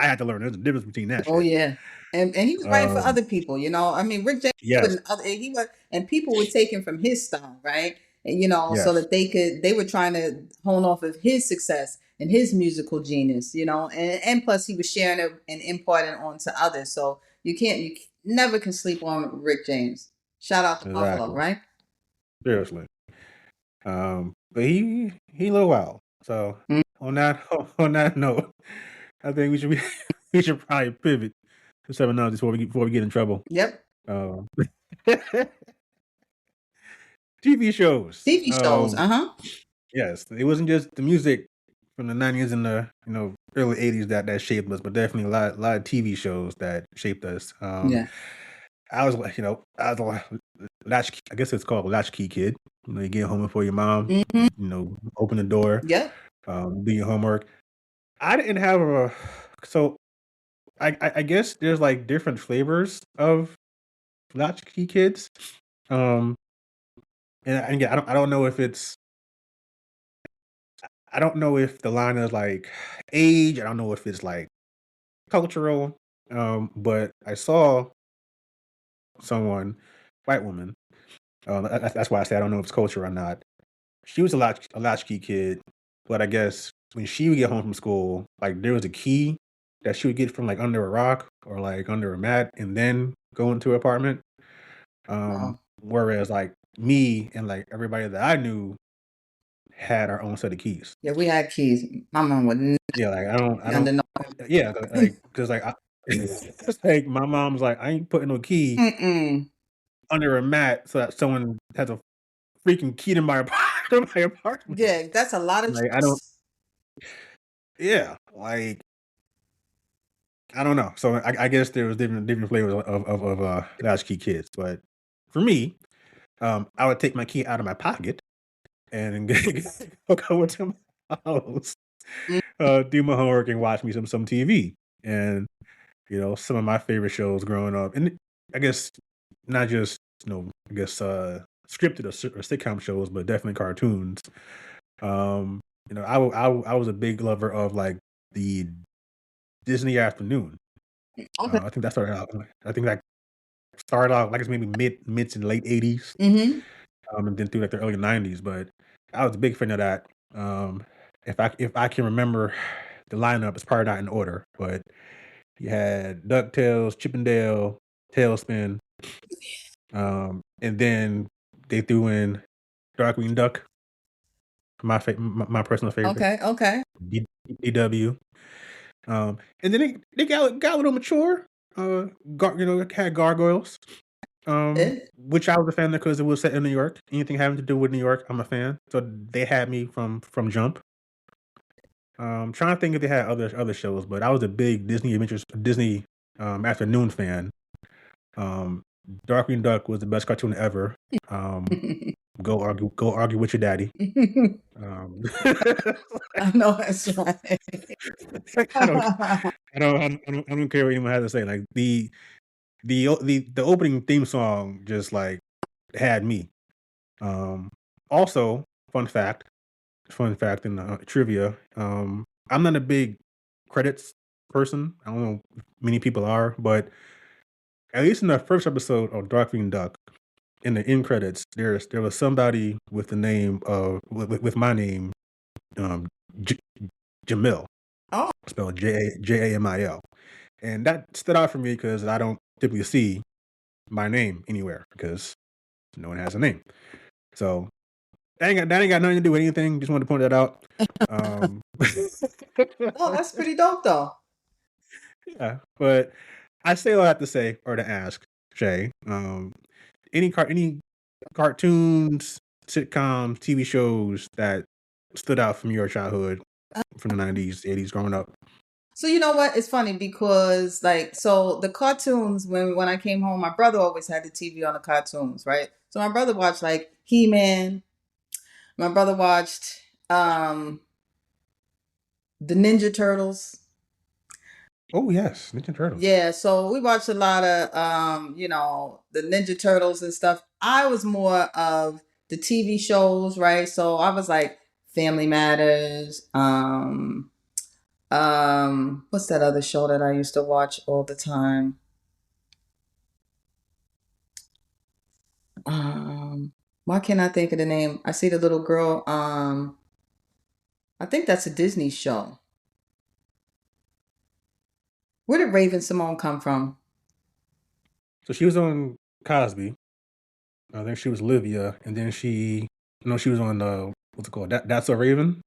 had to learn there's a difference between that Oh shit. yeah, and he was writing for Um, other people. You know, I mean, Rick James yes, putting other he was, and people were taking from his style, right? And you know, so yes, that they were trying to hone off of his success and his musical genius. You know, and plus he was sharing it and imparting on to others. So you never can sleep on Rick James. Shout out to Buffalo, exactly. right? Seriously. But he a little wild. So Mm, on that on that note, I think we should probably pivot to 7 before we get in trouble. yep. Um, TV shows. TV shows. Uh-huh. Yes, it wasn't just the music from the 90s and the early 80s that shaped us, but definitely a lot of TV shows that shaped us. Yeah. I was like, I was a latch. I guess it's called a latchkey kid. You get home before your mom. Hmm. Open the door, Yep. do your homework. I didn't have a so I guess there's like different flavors of latchkey kids. Um, and again, I don't know if it's I don't know if the line is like age. I don't know if it's like cultural. But I saw someone, white woman. That's why I say I don't know if it's culture or not. She was a latchkey kid, but I guess when she would get home from school, like there was a key that she would get from like under a rock or like under a mat, and then go into her apartment. Wow. Whereas like me and like everybody that I knew had our own set of keys. Yeah, we had keys. My mom would not Yeah, like I be don't, under no. yeah, like because like it's like my mom's like I ain't putting no key Mm-mm. under a mat so that someone has a freaking key to my to my apartment. Yeah, that's a lot of Like I don't, trust. yeah, like I don't know. So I guess there was different flavors of latchkey kids, but for me, I would take my key out of my pocket and go into my house, Mm. do my homework and watch me some TV. And some of my favorite shows growing up, and I guess not just I guess scripted or sitcom shows, but definitely cartoons. I was a big lover of like the Disney Afternoon. Okay. I think that started out. I think that started out like it's maybe mid to late '80s, Mm-hmm. and then through like the early '90s. But I was a big fan of that. Um, if I can remember the lineup, it's probably not in order, but you had DuckTales, Chippendale, Tailspin, and then they threw in Darkwing Duck, my personal favorite, Okay. Okay. DW. And then they got a little mature. Had gargoyles. It. Which I was a fan of because it was set in New York. Anything having to do with New York, I'm a fan. So they had me from jump. Trying to think if they had other shows, but I was a big Disney afternoon fan. Um, Darkwing Duck was the best cartoon ever. Um, go argue with your daddy. Um, I know that's right. I don't, I don't care what anyone has to say. Like the opening theme song just like had me. Um, Also, fun fact in trivia. I'm not a big credits person. I don't know if many people are, but at least in the first episode of Darkwing Duck, in the end credits, there was somebody with the name of with my name, um, J- Jamil, Oh, spelled Jamil, and that stood out for me because I don't typically see my name anywhere because no one has a name. So that ain't got nothing to do with anything. Just wanted to point that out. Um, oh, that's pretty dope though. yeah, but I say all I have to say or to ask Shay. Any cartoons, sitcoms, TV shows that stood out from your childhood from the '90s, '80s, growing up? So you know what? It's funny because like so the cartoons when I came home, my brother always had the TV on the cartoons, right? So my brother watched like He-Man. My brother watched the Ninja Turtles. Oh yes, Ninja Turtles. Yeah, so we watched a lot of the Ninja Turtles and stuff. I was more of the TV shows, right? So I was like Family Matters, what's that other show that I used to watch all the time? Why can't I think of the name? I see the little girl, I think that's a Disney show. Where did Raven Simone come from? So she was on Cosby. I think she was Livia, and then she was on what's it called? That's a Raven.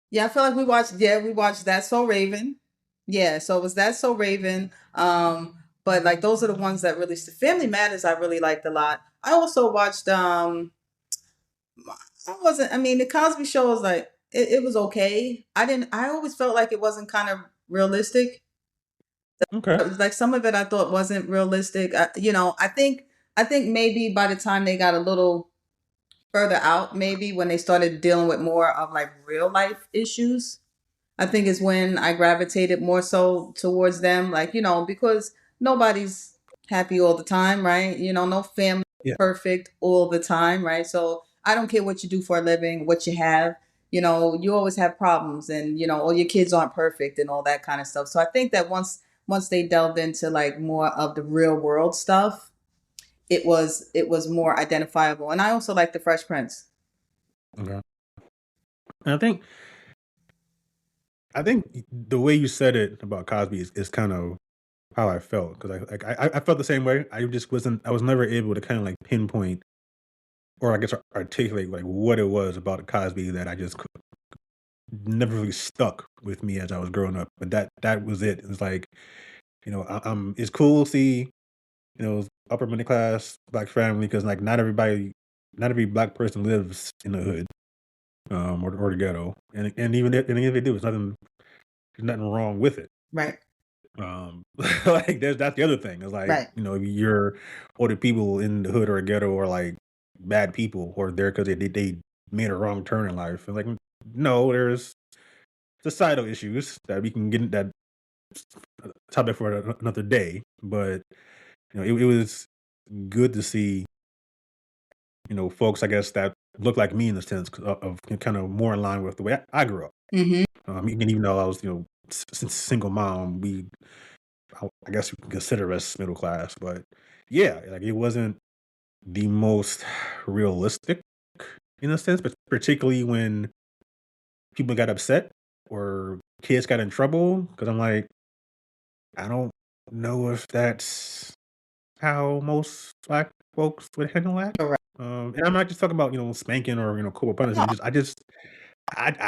Yeah, I feel like we watched That's So Raven. Yeah, so it was That's So Raven. But like those are the ones that really Family Matters I really liked a lot. I also watched I mean the Cosby show was like it was okay. I always felt like it wasn't kind of realistic. Okay. It was like some of it I thought wasn't realistic. I think maybe by the time they got a little further out, maybe when they started dealing with more of like real life issues, I think is when I gravitated more so towards them, like, because nobody's happy all the time, right? No family Yeah. perfect all the time, right? So I don't care what you do for a living, what you have, you always have problems, and all your kids aren't perfect and all that kind of stuff. So I think that once they delved into like more of the real world stuff, it was more identifiable. And I also like the Fresh Prince. Okay. And I think the way you said it about Cosby is kind of how I felt, because I felt the same way. I was never able to kind of like pinpoint, or I guess articulate like what it was about Cosby that I just never really stuck with me as I was growing up. But that was it. It's like, it's cool to see, upper middle class black family, because like not every black person lives in the hood, or the ghetto, and if they do, there's nothing wrong with it. Right. Like that's the other thing. It's like, Right. you're or the people in the hood or ghetto are like bad people, or they're because they made a wrong turn in life. And like, no, there's societal issues that we can get in that topic for another day. But it was good to see, folks, I guess, that look like me in the sense of kind of more in line with the way I grew up. Mm-hmm. Even though I was, single mom, I guess you can consider us middle class, but yeah, like it wasn't the most realistic in a sense, but particularly when people got upset or kids got in trouble. Because I'm like, I don't know if that's how most black folks would handle that. Correct. And I'm not just talking about spanking or corporal punishment. I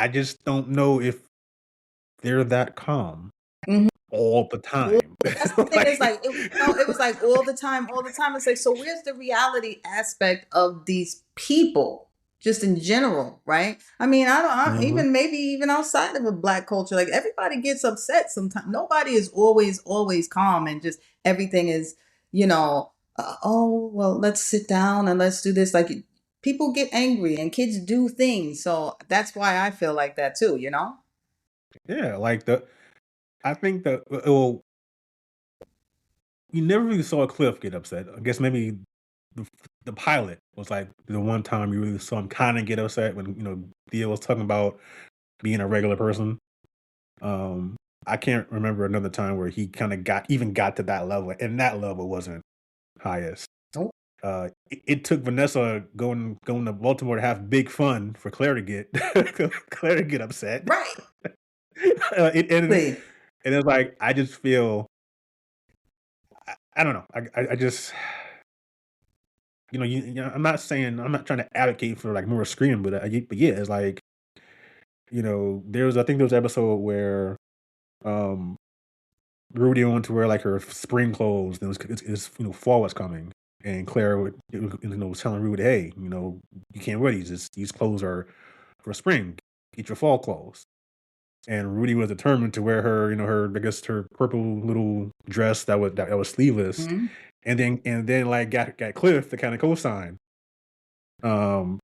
just don't know if they're that calm Mhm. all the Well, time. that's the thing. It's Like, like it was like all the time, all the time. It's like, so where's the reality aspect of these people, just in general, right? I mean, mhm. even maybe even outside of a black culture, like everybody gets upset sometimes. Nobody is always calm, and just everything is, oh well, let's sit down and let's do this. Like people get angry and kids do things, so that's why I feel like that too. Yeah, like I think that, well, you never really saw Cliff get upset. I guess maybe the, the pilot was like the one time you really saw him kind of get upset when Theo was talking about being a regular person. Um, I can't remember another time where he kind of got to that level, and that level wasn't highest. Nope. It took Vanessa going to Baltimore to have big fun for Claire to get Claire to get upset. Right. uh, it, and Exactly. and it's like I just feel I don't know. I just I'm not trying to advocate for like more screaming, but but yeah, it's like I think there was an episode where um Rudy wanted to wear like her spring clothes, and it's fall was coming, and Claire was telling Rudy, hey, you can't wear these. These clothes are for spring. Get your fall clothes. And Rudy was determined to wear her I guess her purple little dress that was sleeveless, Mhm. and then like got Cliff to kind of co-sign. Um,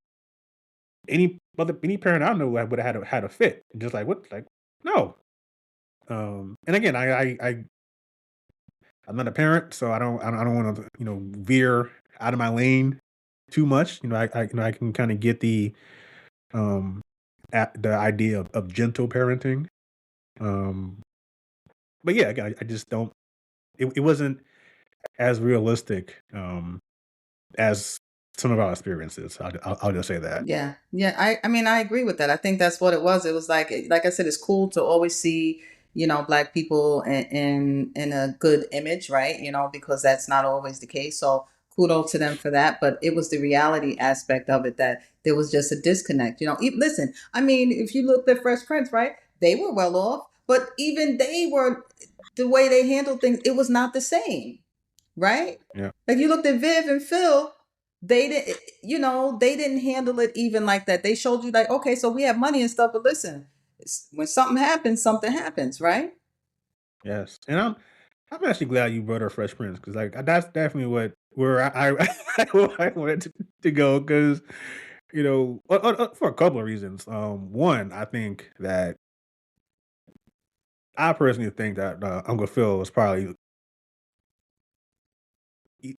any parent I know would have had a fit, just like what, like no. And again, I'm not a parent, so I don't want to veer out of my lane too much. I can kind of get um the idea of gentle parenting. Um, but yeah, I just don't. It wasn't as realistic as some of our experiences. I'll just say that. Yeah, yeah. I mean, I agree with that. I think that's what it was. It was like I said, it's cool to always see, black people in a good image, right? Because that's not always the case. So kudos to them for that. But it was the reality aspect of it that there was just a disconnect. Listen, I mean, if you looked at Fresh Prince, right? They were well off, but even they were the way they handled things. It was not the same, right? Yeah. Like you looked at Viv and Phil, they didn't handle it even like that. They showed you like, okay, so we have money and stuff, but listen, when something happens, right? Yes. And I'm actually glad you brought up Fresh Prince, because like that's definitely where I wanted to go, because for a couple of reasons. One, I think that I personally think that Uncle Phil is probably,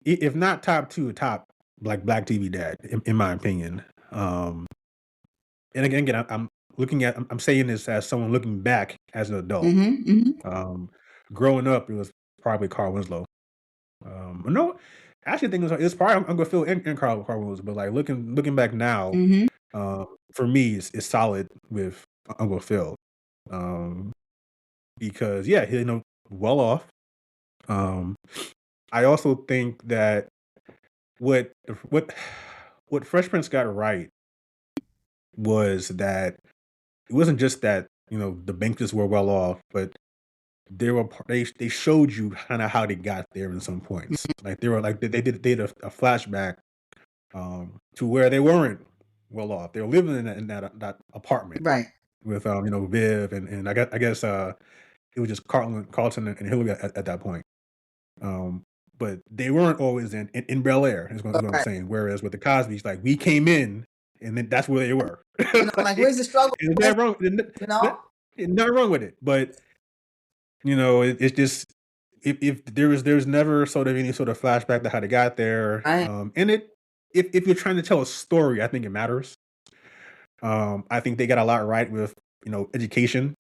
if not top two, top like black TV dad, in my opinion. Um, and again, I'm looking at, I'm saying this as someone looking back as an adult. Mhm, mhm, Um, Growing up, it was probably Carl Winslow. No, I actually think it was probably Uncle Phil and Carl Winslow. But like looking back now, mhm. for me, it's solid with Uncle Phil. Um, because yeah, he, well off. Um, I also think that what what what Fresh Prince got right was that it wasn't just that the bankers were well off, but they showed you kind of how they got there in some points. Like they were like they did a flashback to where they weren't well off. They were living in that apartment Right, with Viv and I guess it was just Carlton and Hillary at that point. Um, but they weren't always in Bel Air, is what I'm right. saying. Whereas with the Cosby's, like we came in, and then that's where they were. Like, where's the struggle? There's Where's nothing wrong. you know? There's nothing wrong with it, but it's just if there was never sort of any sort of flashback to how they got there, Right, and if you're trying to tell a story, I think it matters. I think they got a lot right with education.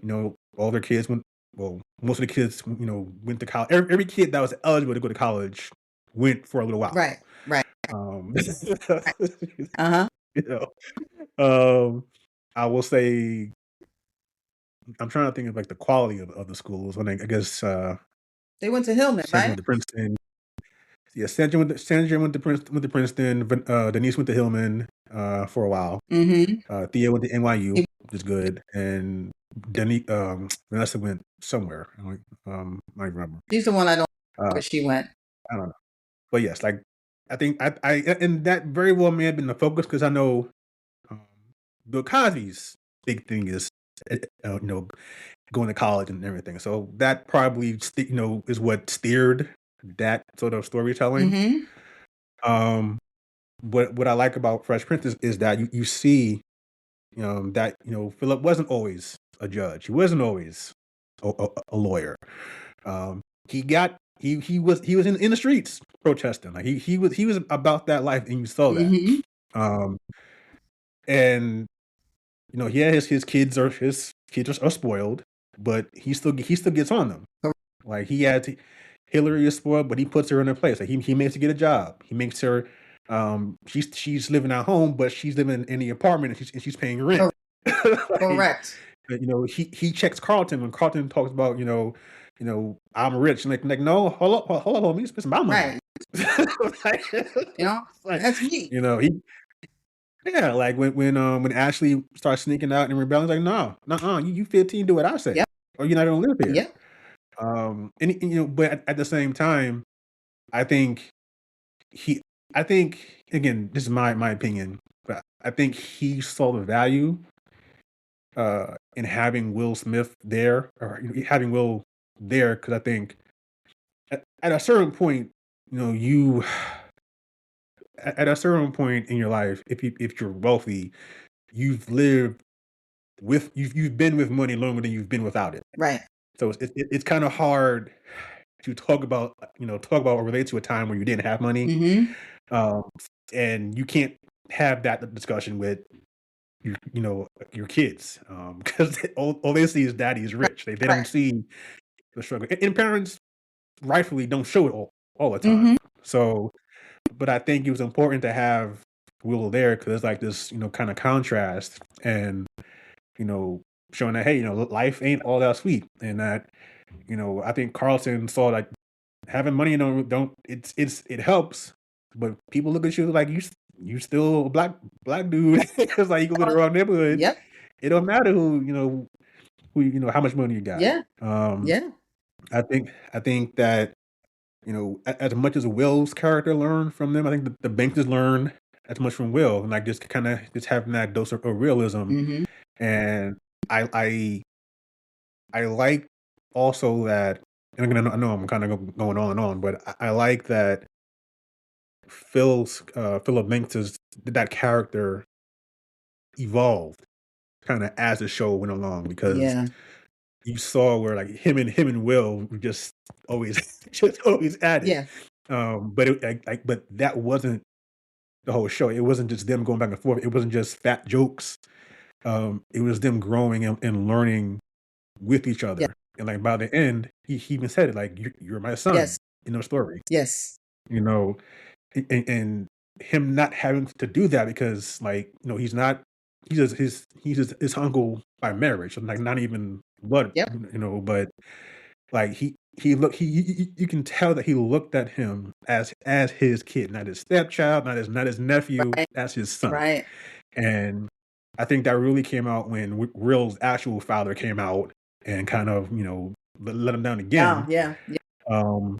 All their kids went. Well, most of the kids went to college. Every kid that was eligible to go to college went for a little while. right, right, Um, right. Uh-huh. you know, um, I will say I'm trying to think of like the quality of the schools. I guess They went to Hillman, Sandra right? went to Princeton. Yeah, Sandra went to Princeton. Denise went to Hillman for a while. Mhm. Thea went to NYU, which is good, and Vanessa went somewhere. I don't even remember. She's the one I don't know Uh, where she went. I don't know, but yes, like I think and that very well may have been the focus because I know um, Bill Cosby's big thing is uh, uh, you know going to college and everything. So that probably is what steered that sort of storytelling. Mhm. Um, what I like about Fresh Prince is that you see that Philip wasn't always a judge. He wasn't always a lawyer. He was in the streets protesting. Like he was about that life, and you saw that. Mhm. Um, and yeah, his kids are spoiled, but he still gets on them. Like Hillary is spoiled, but he puts her in her place. Like he makes her get a job. He makes her. She's living at home, but she's living in the apartment, and she's paying rent. Like, Correct. he checks Carlton when Carlton talks about I'm rich, and like no, hold up, homie, spend my money. Right. Like, like, That's me. he yeah, like when Ashley starts sneaking out and rebelling, like no, no, you 15, do what I say, Yep. or you're not gonna live here. Yep. But at the same time, I think he, I think again, this is my opinion, but I think he saw the value in having Will Smith there, or having Will there, because I think at a certain point, you at a certain point in your life, if you're wealthy, you've been with money longer than you've been without it. Right. So it's kind of hard to talk about or relate to a time where you didn't have money, Mhm. um, and you can't have that discussion with your kids, because all they see is daddy is rich. They don't Right. see the struggle, and parents rightfully don't show it all the time. Mhm. So, but I think it was important to have Will there because it's like this, kind of contrast, and you know, showing that hey, life ain't all that sweet, and that I think Carlton saw like having money, don't it helps, but people look at you like you still a black dude. It's like you go to the wrong neighborhood. Yep. It don't matter who how much money you got. Yeah. Yeah. I think that as much as Will's character learned from them, I think the bankers learn as much from Will, and like just kind of just having that dose of realism. Mhm. And I like also that, and again, I know I'm kind of going on and on, but I like that Philip Banks' that character evolved kind of as the show went along, because Yeah. you saw where like him and Will were just always just always at it. Yeah. But it but that wasn't the whole show. It wasn't just them going back and forth. It wasn't just fat jokes. It was them growing and learning with each Yeah. other. And like by the end, he even said it like you're my son Yes. in the story. Yes. You know, and him not having to do that because like he's not he's his uncle by marriage, like not even blood, Yep. but like he look you can tell that he looked at him as his kid, not his stepchild, not his nephew, Right. as his son. Right. And I think that really came out when Will's actual father came out and kind of let him down Yeah. again. Yeah. Yeah. um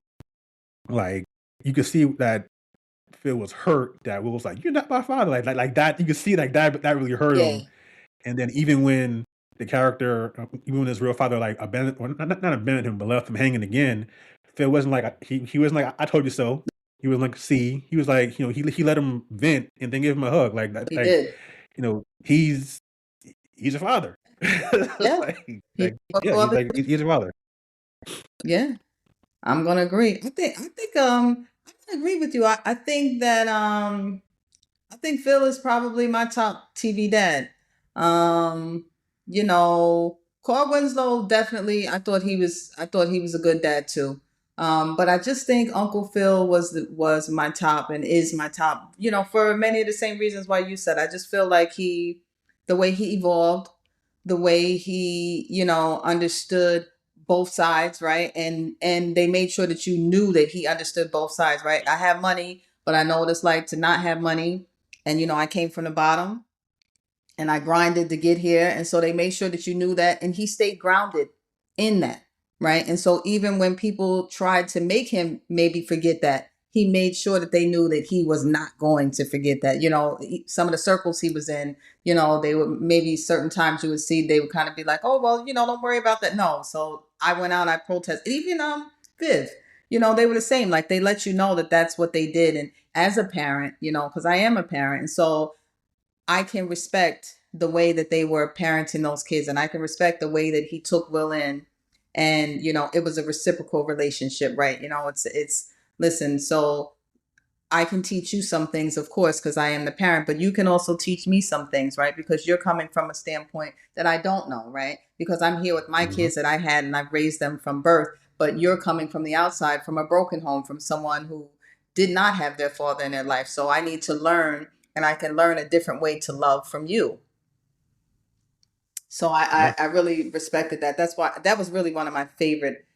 like you could see that Phil was hurt that Will was like, "You're not my father," like that. You could see like that really hurt Yeah. him. And then even when the character, even when his real father like abandoned, well, not abandoned him, but left him hanging again, Phil wasn't like he wasn't like, "I told you so." He was like, "See," he was like, he let him vent and then gave him a hug, like that, He like did. he's a father, Yeah. He like fought yeah, for he's other like he's a father. Yeah. I'm gonna agree. I can agree with you. I think that I think Phil is probably my top TV dad. Um, Carl Winslow definitely. I thought he was a good dad too. But I just think Uncle Phil was my top and is my top. For many of the same reasons why you said. I just feel like the way he evolved, the way he understood both sides, right? And they made sure that you knew that he understood both sides, right? I have money, but I know what it's like to not have money, and I came from the bottom and I grinded to get here. And so they made sure that you knew that. And he stayed grounded in that. Right. And so even when people tried to make him maybe forget that, he made sure that they knew that he was not going to forget that. Some of the circles he was in, they would maybe certain times you would see they would kind of be like, oh, well, don't worry about that. No. So I went out, I protested. Even Viv, they were the same. Like they let you know that that's what they did. And as a parent, because I am a parent. And so I can respect the way that they were parenting those kids, and I can respect the way that he took Will in, and it was a reciprocal relationship, right? It's listen. So I can teach you some things, of course, because I am the parent, but you can also teach me some things, right? Because you're coming from a standpoint that I don't know, right? Because I'm here with my Mhm. kids that I had and I've raised them from birth, but you're coming from the outside, from a broken home, from someone who did not have their father in their life. So I need to learn, and I can learn a different way to love from you. So Yeah. I really respected that. That's why that was really one of my favorite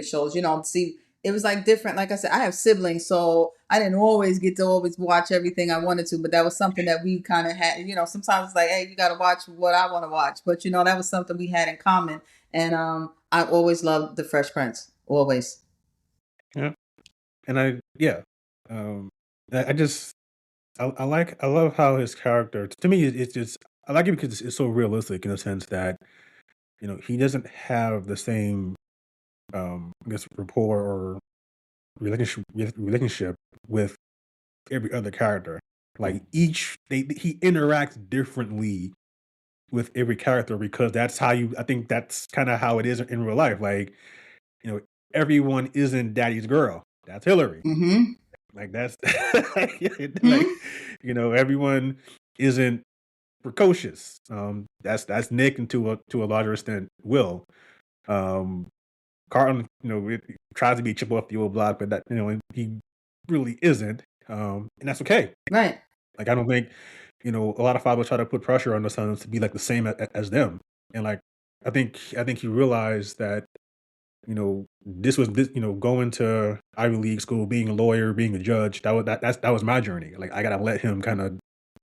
shows. See, it was like different. Like I said, I have siblings, so I didn't always get to always watch everything I wanted to, but that was something that we kind of had. Sometimes it's like, hey, you got to watch what I want to watch, but that was something we had in common. And I always loved the Fresh Prince, always. Yeah. And yeah, um, I just I love how his character, to me, it's just, I like it because it's so realistic in a sense that he doesn't have the same I guess rapport or relationship with every other character. Like he interacts differently with every character because that's how I think that's kind of how it is in real life. Like you know everyone isn't daddy's girl. That's Hillary. Mm-hmm. Like that's like Hmm. everyone isn't precocious. That's Nick, and to a larger extent Will. Um, Carlton, it tries to be chip off the old block, but that he really isn't. And that's okay. Right. Like I don't think a lot of fathers try to put pressure on their sons to be like the same as them. And like I think he realized that this going to Ivy League school, being a lawyer, being a judge, that was my journey. Like I gotta let him kind of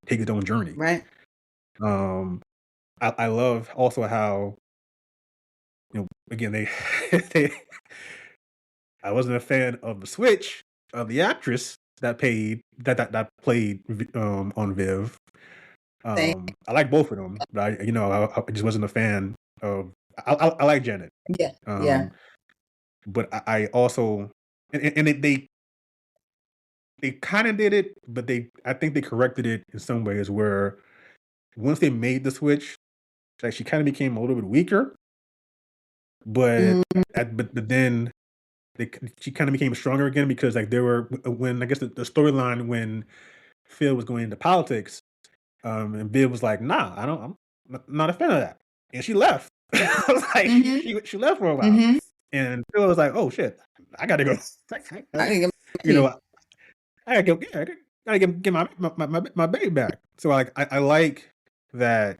take his own journey. Right. Um, I love also how again they they I wasn't a fan of the switch of the actress that played on Viv. Same. I like both of them, but I just wasn't a fan of. I like Janet. Yeah. Yeah. Um, but I also and they kind of did it, but I think they corrected it in some ways where once they made the switch, like she kind of became a little bit weaker. but but then she kind of became stronger again because like there were when I guess the storyline when Phil was going into politics, and Viv was like, "Nah, I'm not a fan of that," and she left. I was like, Mm-hmm. she left for a while, Mm-hmm. and Phil was like, "Oh shit, I gotta go." I can get my you key. know, I gotta go. Yeah, I gotta get my baby back. So like, I like that.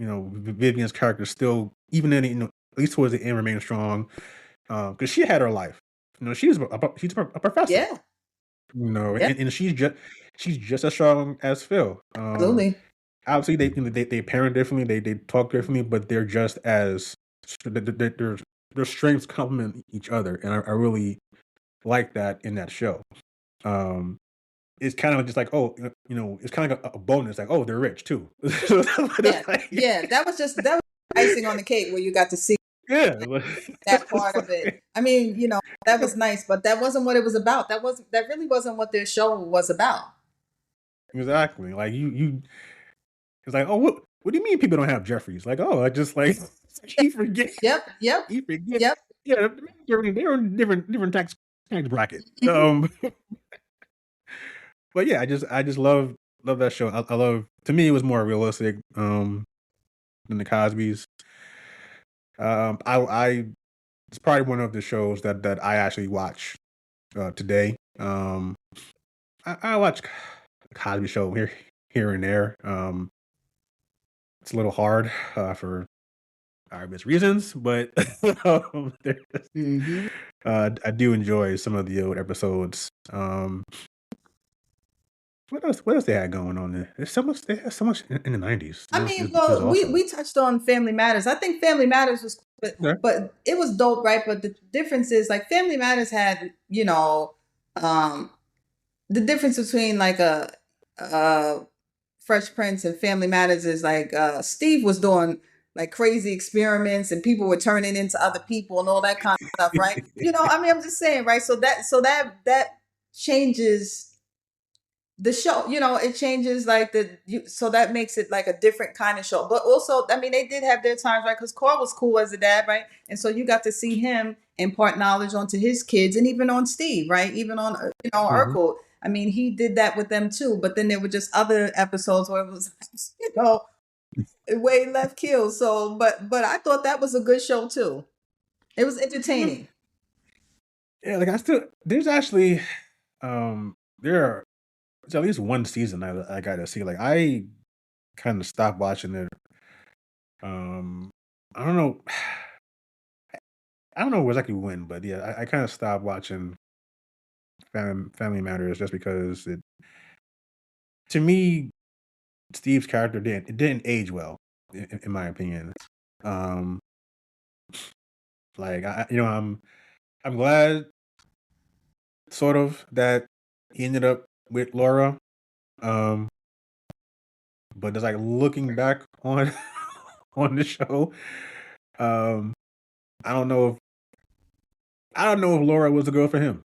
Vivian's character still, even in at least towards the end, remained strong because she had her life. She's a professor. Yeah. Yeah. And she's just as strong as Phil. Absolutely. Obviously, they parent differently, they talk differently, but they're just as their strengths complement each other, and I really like that in that show. Um, it's kind of just like, oh, it's kind of like a bonus, like, oh, they're rich too. Yeah. It's like, Yeah. That was icing on the cake where you got to see yeah, that part of it. I mean, that was nice, but that wasn't what it was about. That really wasn't what their show was about. exactly. Like it's like, oh, what do you mean people don't have Jeffries? Like, oh, I just like he forget, Yep. Yep. he forget. Yep. Yeah, they're in different tax bracket. But yeah, I just love that show. I love. To me, it was more realistic than the Cosby's. I it's probably one of the shows that I actually watch today. I watch Cosby Show here and there. It's a little hard for obvious reasons, but Mm-hmm. I do enjoy some of the old episodes. What else? What else they had going on there? There's so much. They had so much in the '90s. I mean, It was well, we awesome. we touched on Family Matters. I think Family Matters was, Yeah. but it was dope, right? But the difference is like Family Matters had, um, the difference between like a Fresh Prince and Family Matters is like Steve was doing like crazy experiments and people were turning into other people and all that kind of stuff, right? I mean, I'm just saying, right? So that changes the show. It changes like so that makes it like a different kind of show. But also, I mean, they did have their times, right? Because Carl was cool as a dad, right? And so you got to see him impart knowledge onto his kids and even on Steve, right? Even on Mhm. Urkel. I mean, he did that with them too. But then there were just other episodes where it was way left field. So but I thought that was a good show too. It was entertaining. Yeah, like I still there's actually there are there's at least one season I gotta see. Like I kind of stopped watching it. Um, I don't know. I don't know exactly when, but yeah, I kind of stopped watching Family Matters just because to me, Steve's character didn't age well, in my opinion. Um, like I'm glad sort of that he ended up with Laura. Um, but it's like looking back on on the show, um, I don't know if Laura was the girl for him.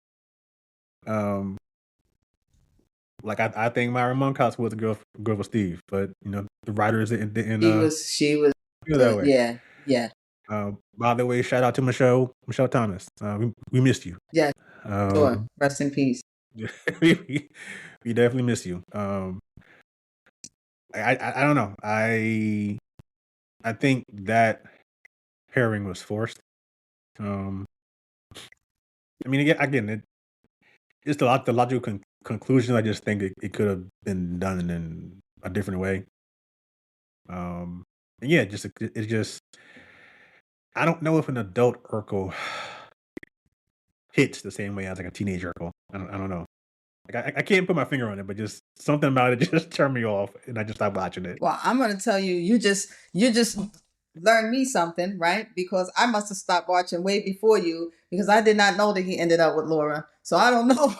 Um, like I think Myra Monkhouse was the girl for Steve, but the writers didn't She was feel that way. yeah, yeah, By the way, shout out to Michelle Thomas. We missed you. yeah, sure. Um, Rest in peace. we definitely miss you. I don't know. I think that pairing was forced. Um, I mean, again, it's the logical conclusion. I just think it could have been done in a different way. And yeah, it's just I don't know if an adult Urkel hits the same way as like a teenage Urkel. I don't know. Like I can't put my finger on it, but just something about it just turned me off, and I just stopped watching it. Well, I'm gonna tell you, you just learned me something, right? Because I must have stopped watching way before you because I did not know that he ended up with Laura. So I don't know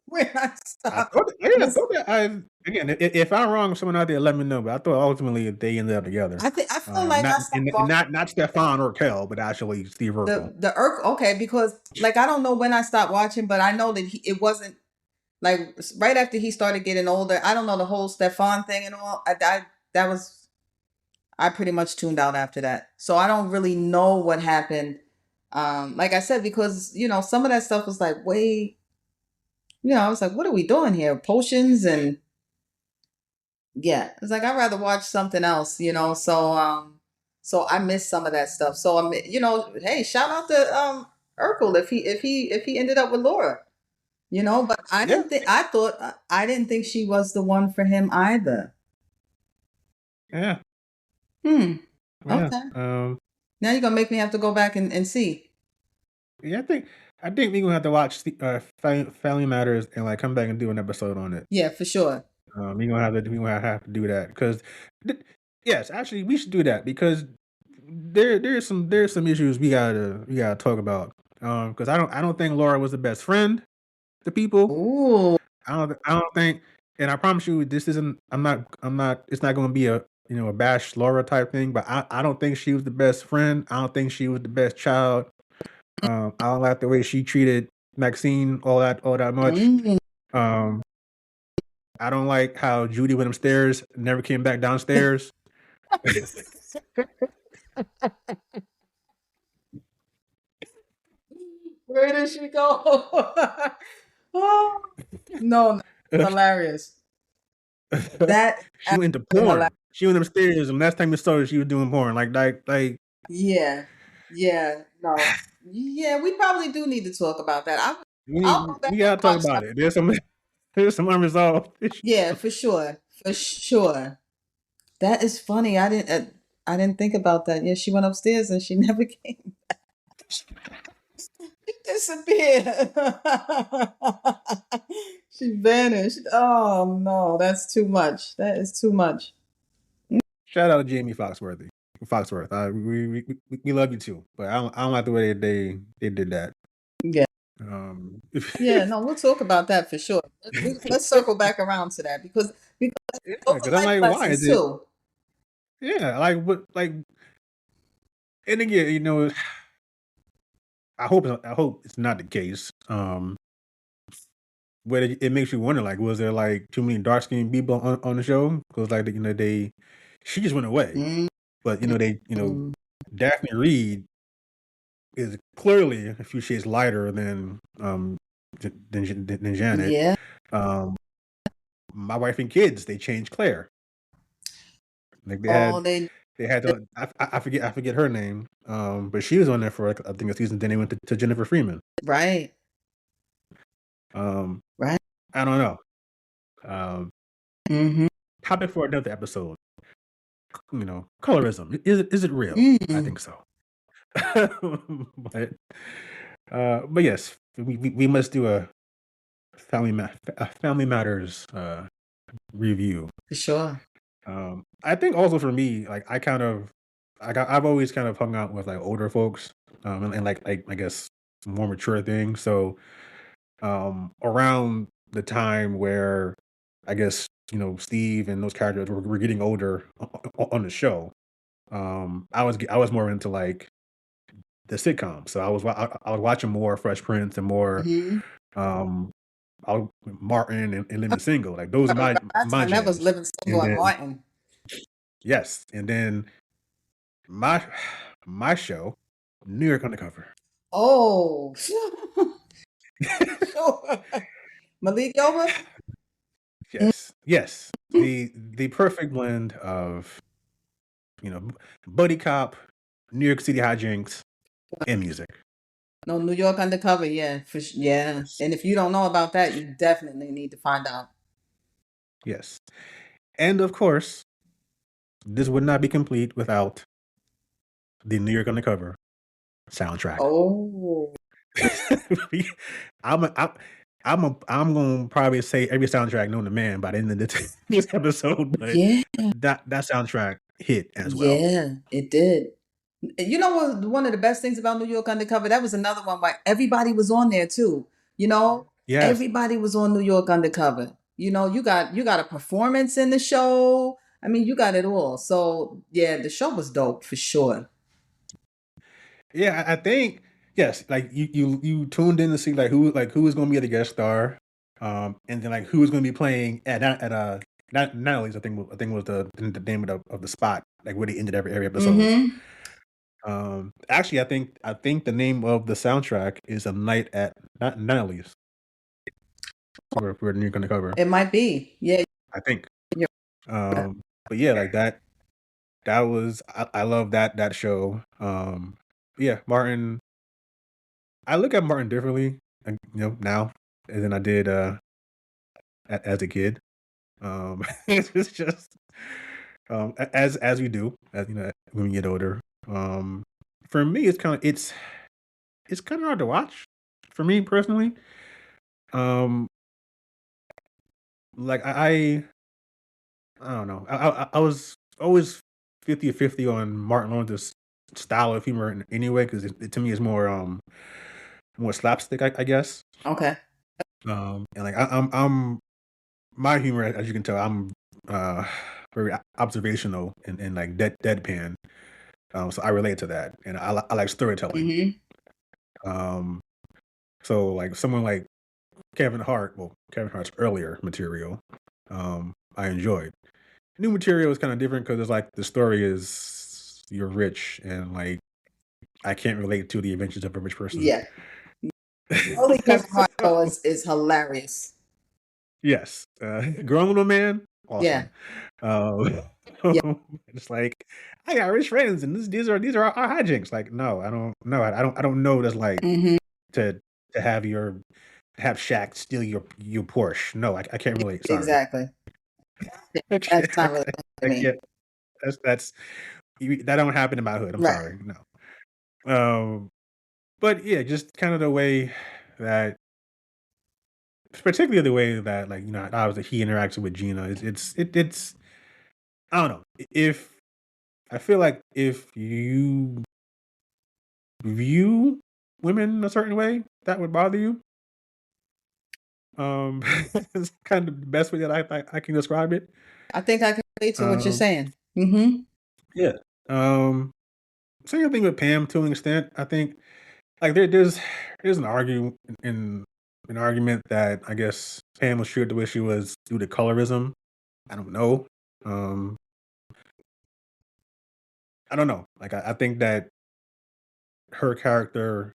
when I I stopped. thought, yeah, I thought that again, if I'm wrong, someone out there let me know. But I thought ultimately they ended up together. I feel like I Not stopped watching not Stefan or Kel, but actually Steve Urkel. the Urk. Okay, because like I don't know when I stopped watching, but I know that it wasn't like right after he started getting older. I don't know the whole Stefan thing and all. That was I pretty much tuned out after that. So I don't really know what happened Like I said, because some of that stuff was like way, I was like, what are we doing here? Potions and yeah, it's like I'd rather watch something else, so I missed some of that stuff. So hey, shout out to Urkel if he ended up with Laura, but Yeah, I didn't think she was the one for him either. yeah, Hmm. yeah. Okay. Now you're gonna make me have to go back and see. Yeah. I think we're gonna have to watch Family Matters and like come back and do an episode on it. Yeah, for sure. We gonna have to do that because, yes, actually, we should do that because there's some issues we gotta talk about. Because I don't think Laura was the best friend to people. Ooh. I don't think, and I promise you, this isn't. I'm not. It's not going to be a bash Laura type thing. But I don't think she was the best friend. I don't think she was the best child. I don't like the way she treated Maxine all that much. Mm. Um, I don't like how Judy went upstairs, never came back downstairs. Where did she go? Oh, no, hilarious. That She went into absolutely hilarious. porn. She went upstairs, and last time we saw her, she was doing porn. Like Yeah, yeah, no, yeah. We probably do need to talk about that. I'll go back we and gotta talk watch that. about it. There's some unresolved issues. Yeah, for sure, for sure. That is funny. I didn't think about that. Yeah, she went upstairs and she never came. She disappeared. She vanished. Oh no, that's too much. That is too much. Shout out to Jamie Foxworthy. Foxworth. We love you too, but I don't like the way they did that. Yeah. Um, Yeah, no, we'll talk about that for sure. Let's circle back around to that because yeah, those because are I'm life like, why is lessons it? too. Yeah, like what? Like, and again, I hope it's not the case. But it makes you wonder, like, was there like too many dark skinned people on the show? Because like she just went away, Mm, but Daphne Reed is clearly a few shades lighter than Janet. yeah. Um, My Wife and Kids, they changed Claire. Like Oh, they they had to. I forget her name. But she was on there for like, I think a season. Then they went to Jennifer Freeman. right, Um, right. I don't know. Um, Mm-hmm. Topic for another episode. Colorism. Is it real? I Mm, think so. but yes, we must do a Family Matters review. for sure. I think also for me, like I've always kind of hung out with like older folks, and like I guess more mature things. So around the time where I guess Steve and those characters were getting older on the show, I was more into like the sitcom. So I was watching more Fresh Prince and more Mm-hmm. um Martin and Living Single. Like those are my That my time that was jams. living single And and then Martin. yes, and then my my show, New York Undercover. Oh, sure. Malik Yoba. Mm, Yes, yes. The perfect blend of you know buddy cop, New York City hijinks, and music. no, New York Undercover. Yeah, yeah. Yes, And if you don't know about that, you definitely need to find out. yes. And of course, this would not be complete without the New York Undercover soundtrack. Oh, I'm a, I'm I'm gonna probably say every soundtrack known to man by the end of this episode, but yeah, that soundtrack hit as well. yeah. It did. You know what? One of the best things about New York Undercover, that was another one where everybody was on there too. You know, Yes, everybody was on New York Undercover. You got a performance in the show. I mean, you got it all. So yeah, the show was dope for sure. yeah, I think yes. Like you tuned in to see like who was gonna be the guest star, and then like who was gonna be playing at not only I think was the name of the spot like where they ended every episode. Mm-hmm. Actually, I think the name of the soundtrack is A Night at Natalie. We're gonna cover. It might be. Yeah. I think. You're right. But yeah, like that. That was I love that show. Yeah, Martin. I look at Martin differently, now than I did as a kid. It's just as we do, as when we get older. For me, it's kind of hard to watch. For me personally, um, like I don't know. I was always 50-50 on Martin Lawrence's style of humor anyway, because to me it's more slapstick, I guess. Okay. And like I'm my humor, as you can tell, I'm uh very observational and like deadpan. So I relate to that, and I like storytelling. Mm-hmm. Um, so like someone like Kevin Hart, well, Kevin Hart's earlier material, I enjoyed. New material is kind of different because it's like the story is you're rich and like I can't relate to the adventures of a rich person. Yeah. Early Kevin Hart So, though is hilarious. yes, grown little man, Yeah. awesome. Um, Yeah. it's like I got rich friends, and these are our hijinks. Like, no, I don't know. I don't know what it's like Mm-hmm. to have Shaq steal your Porsche. No, I can't relate. Sorry. Exactly. I That's not really I to me. can't. That's that don't happen in my hood. I'm Right. sorry. No. But yeah, just kind of the way that, particularly the way that, like, obviously he interacts with Gina. It's I don't know. If I feel like if you view women a certain way, that would bother you. Um, it's kind of the best way that I can describe it. I think I can relate to what you're Um, saying. Mm-hmm. yeah. Um, Same thing with Pam to an extent. I think like there's an argument that I guess Pam was treated the way she was due to colorism. I don't know. Um, I don't know. Like I think that her character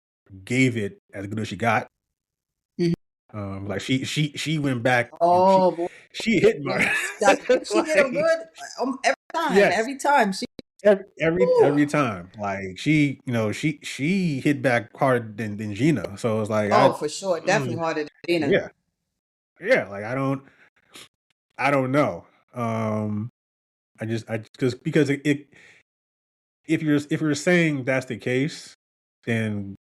gave it as good as she got. Mhm. Like she went back and Oh boy. she hit Yeah. Mark. She did him Like, good every time. yes, Every time. She Ooh. every time. Like she hit back harder than Gina. So it's like Oh, for sure. mm, Definitely harder than Dina. yeah, yeah. Like I don't know. I just because if you're saying that's the case, then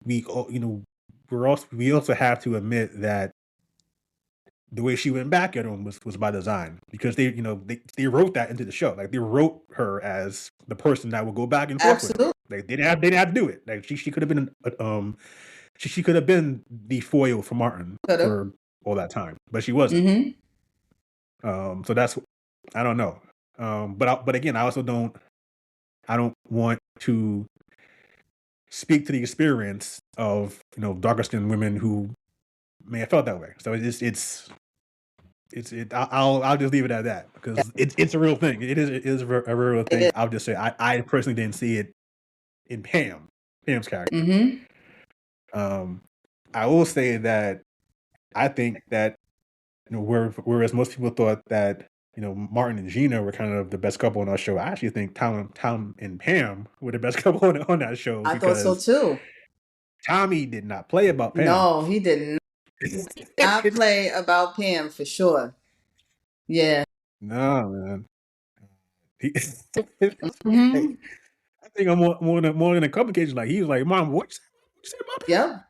we also have to admit that the way she went back at him was by design because they wrote that into the show. Like they wrote her as the person that would go back and forth with him. Absolutely. Like they didn't have to do it. Like she could have been she could have been the foil for Martin Could have. for all that time, but she wasn't. Mm-hmm. So that's I don't know. But again, I don't want to speak to the experience of darker skinned women who may have felt that way. So I'll just leave it at that Yeah, because it's a real thing. It is a real it thing. is. I'll just say I personally didn't see it in Pam's character. Mm-hmm. Um, I will say that I think that whereas most people thought that Martin and Gina were kind of the best couple on our show, I actually think Tom and Pam were the best couple on that show I thought so because too. Tommy did not play about Pam. No, he did not play about Pam for sure. Yeah. No, man. He, Mm-hmm. I think I'm more than a couple occasions. Like he was like, "Mom, what you say about Pam?" Yep.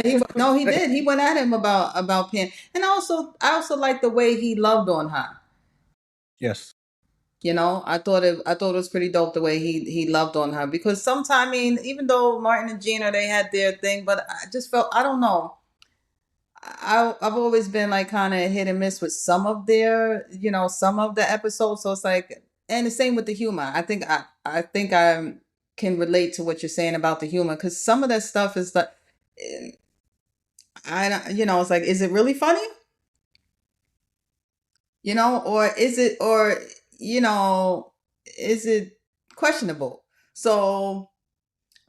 Yeah, no, he Like, did. He went at him about Pam. And I also like the way he loved on her. yes. I thought it was pretty dope the way he loved on her because sometimes I mean, even though Martin and Gina they had their thing, but I just felt I don't know. I've always been like kind of hit and miss with some of the episodes. So it's like, and the same with the humor. I think I can relate to what you're saying about the humor because some of that stuff is like, eh, it's like, is it really funny? Or is it, or is it questionable? So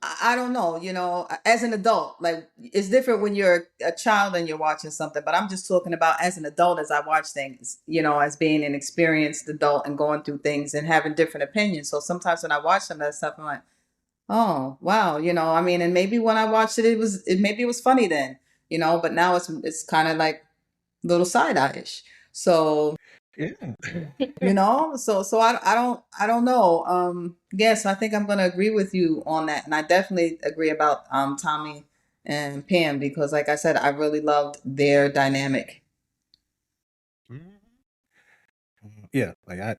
I don't know, as an adult, like it's different when you're a child and you're watching something, but I'm just talking about as an adult as I watch things, as being an experienced adult and going through things and having different opinions. So sometimes when I watch some of that stuff, I'm like, oh wow, I mean, and maybe when I watched it, maybe it was funny then, but now it's kind of like little side eye-ish. So Yeah. so I don't know. Yes, I think I'm going to agree with you on that, and I definitely agree about Tommy and Pam, because like I said, I really loved their dynamic. Mhm. Yeah, like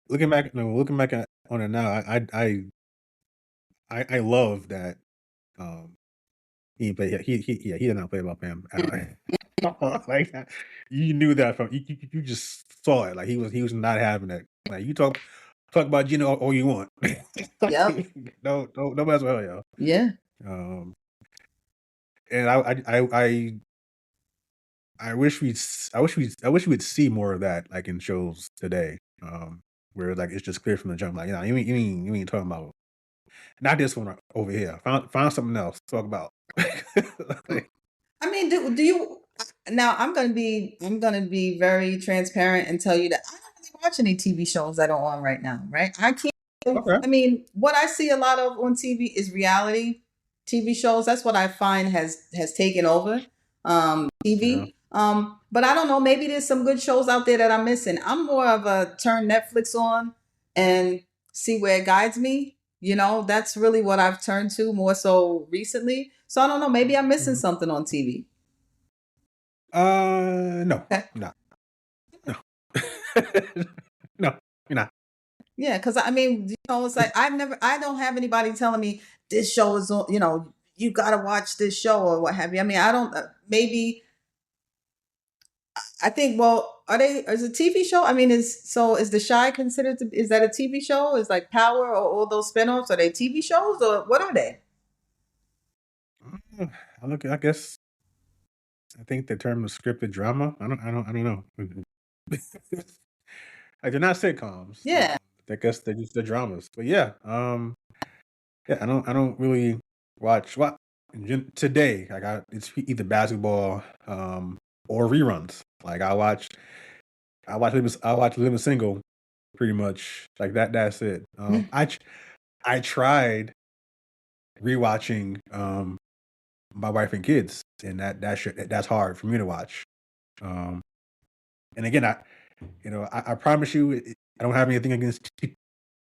looking back, no, looking back on it now, I love that. Um, he didn't play. He did not play about Pam at all. Like you knew that from you just saw it. Like he was not having that. Like you talk about Gina all you want. Yep. No matter what, yo. Yeah. Um, and I wish we would see more of that, like in shows today. Where like it's just clear from the jump, like you ain't talking about not this one over here. Find something else to talk about. Like, I mean, do you now? I'm gonna be very transparent and tell you that I don't really watch any TV shows that are on right now. Right? I can't. okay, I mean, what I see a lot of on TV is reality TV shows. That's what I find has taken over yeah. TV. But I don't know. Maybe there's some good shows out there that I'm missing. I'm more of a turn Netflix on and see where it guides me. That's really what I've turned to more so recently. So I don't know. Maybe I'm missing Mhm. something on TV. No, Okay. no, no, no, you're not. Yeah, because I mean, it's like I don't have anybody telling me this show is on. You got to watch this show or what have you. I mean, I don't. Maybe I think. Well, are they? Is a TV show? I mean, is The Shy considered to? Is that a TV show? Is like Power or all those spinoffs? Are they TV shows or what are they? I guess I think the term is scripted drama. I don't know. Like they're not sitcoms. Yeah. I guess they're just the dramas. But yeah, yeah. I don't really watch what today. Like it's either basketball, or reruns. Like I watch Living Single pretty much like that. That's it. I tried rewatching My Wife and Kids, and that's hard for me to watch. Um, and again, I promise you, I don't have anything against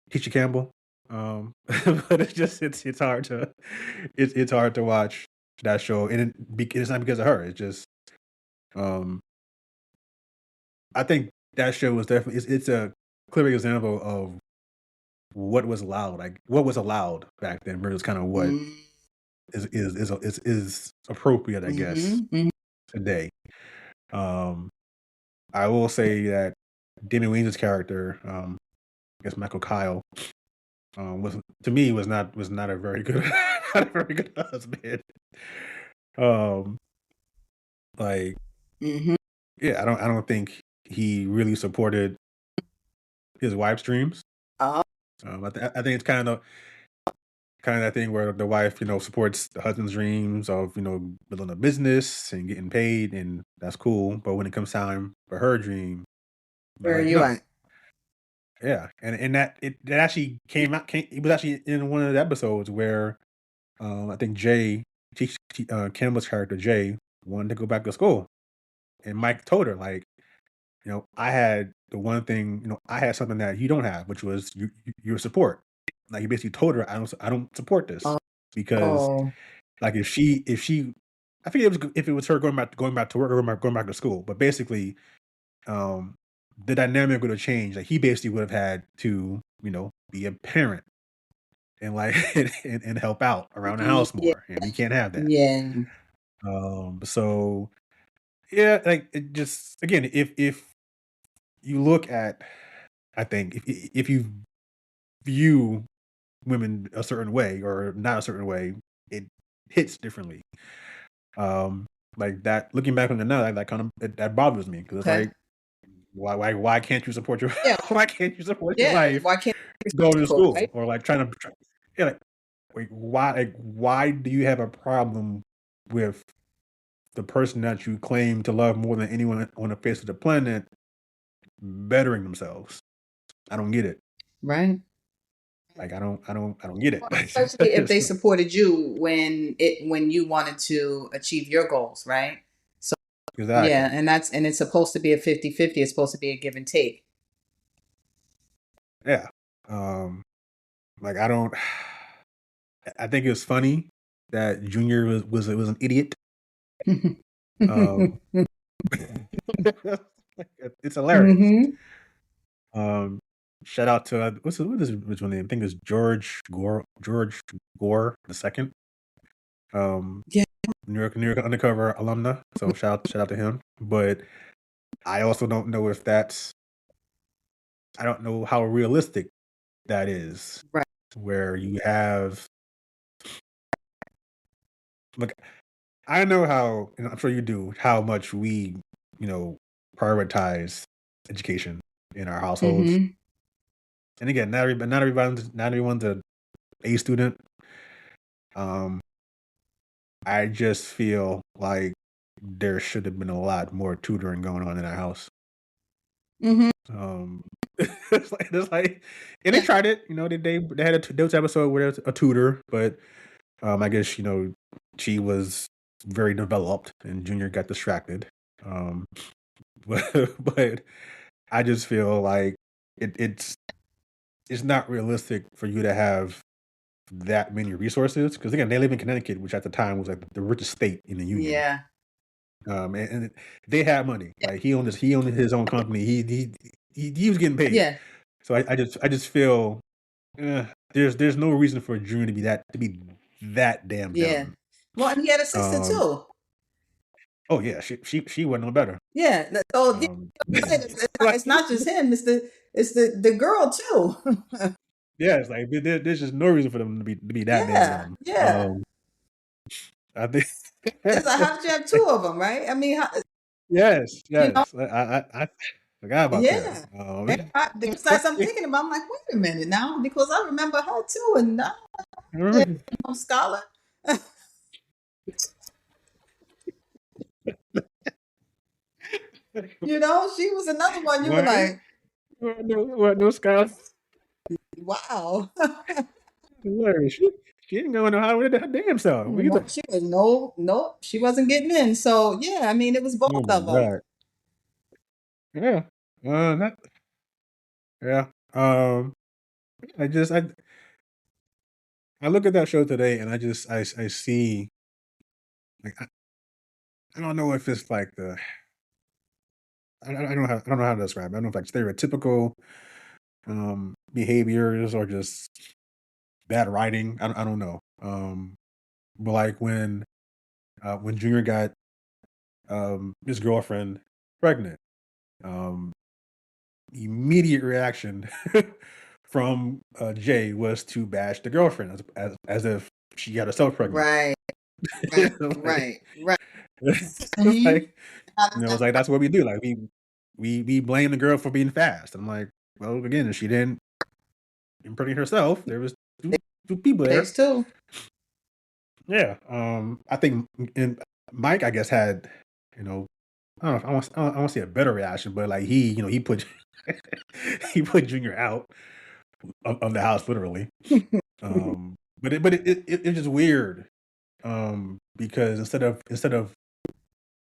Tisha Campbell, but it's hard to it's hard to watch that show, and it's not because of her. It's just um, I think that show was definitely it's a clear example of what was allowed, like what was allowed back then versus kind of what is appropriate, I guess, Mm-hmm. today. Um, I will say that Demi Ween's character, I guess Michael Kyle, was to me was not a very good not a very good husband. Um, like Mm-hmm. yeah, I don't think he really supported his wife's dreams. Oh, I think it's kind of that thing where the wife, supports the husband's dreams of, building a business and getting paid, and that's cool. But when it comes time for her dream, they're where are like, you no. at? Yeah, and that actually it was actually in one of the episodes where, I think Campbell's character Jay wanted to go back to school, and Mike told her like, I had the one thing, I had something that you don't have, which was your support. Like he basically told her, I don't support this because Oh, like if she, I think if it was her going back to work or going back to school, but basically, um, the dynamic would have changed. Like he basically would have had to, be a parent and like and help out around the house yeah, more, and we can't have that. yeah. So yeah, like it just again, if you look at, I think if you view women a certain way or not a certain way, it hits differently. Um, like that. Looking back on the now, that kind of that bothers me because it's Okay. like why can't you support your Yeah, why can't you support your yeah. wife Why can't you be going to reciprocal, school right? or like yeah, why do you have a problem with the person that you claim to love more than anyone on the face of the planet bettering themselves? I don't get it. Right. Like I don't get it. Well, especially if they supported you when you wanted to achieve your goals, right? So yeah, Exactly. and it's supposed to be a 50-50. It's supposed to be a give and take. Yeah. Um, like I don't. I think it's funny that Junior was an idiot. Um, it's hilarious. Hmm. Um, shout out to what is his original name? I think it's George Gore the second. Yeah. New York undercover alumna. So shout out to him. But I also don't know if that's I don't know how realistic that is. Right. Where you have like I know how, and I'm sure you do, how much we, you know, prioritize education in our households. Hmm. And again, not everyone's a A student. Um, I just feel like there should have been a lot more tutoring going on in our house. Hmm. Um, it's like, and they Yeah. tried it. You know, they had there was an episode where there's a tutor, but I guess she was very developed, and Junior got distracted. Um, but I just feel like it's not realistic for you to have that many resources because again they live in Connecticut, which at the time was like the richest state in the union. Yeah. And they had money. Like he owned his own company. He was getting paid. Yeah. So I just feel there's no reason for June to be that damn Yeah. dumb. Well, and he had a sister Um, too. oh yeah, she wasn't no better. Yeah. So yeah, Um, it's like not just him. It's the girl too. yeah, it's like there's just no reason for them to be that damn Yeah. dumb. Yeah. I think It's like, how did you have two of them, right? I mean, yes, you know, yes. I forgot about that. yeah. And besides, I'm thinking about, I'm like, wait a minute now, because I remember her too, and yeah, scholar. She was another one. You were What? like, What? No Scott? wow. Hilarious. She didn't go in the highway to her damn self. What you No, think? she was no, nope. She wasn't getting in. So yeah, I mean, it was both Oh my of them. god. Yeah. That. Yeah. I look at that show today and I see like I don't know if it's like I don't know how to describe it. I don't know if like stereotypical behaviors or just bad writing. I don't know. But like when Junior got his girlfriend pregnant, um, immediate reaction from Jay was to bash the girlfriend as if she got herself pregnant. Right, right, Like, right, right. it's Hmm. like it's like that's what we do. Like we blame the girl for being fast. I'm like, well, again, if she didn't impregnate herself, there was two people there. Takes two. Yeah. I think and Mike, I guess, had you know I don't know. I want to say a better reaction, but like he put he put Junior out of the house literally. It's just weird. Because instead of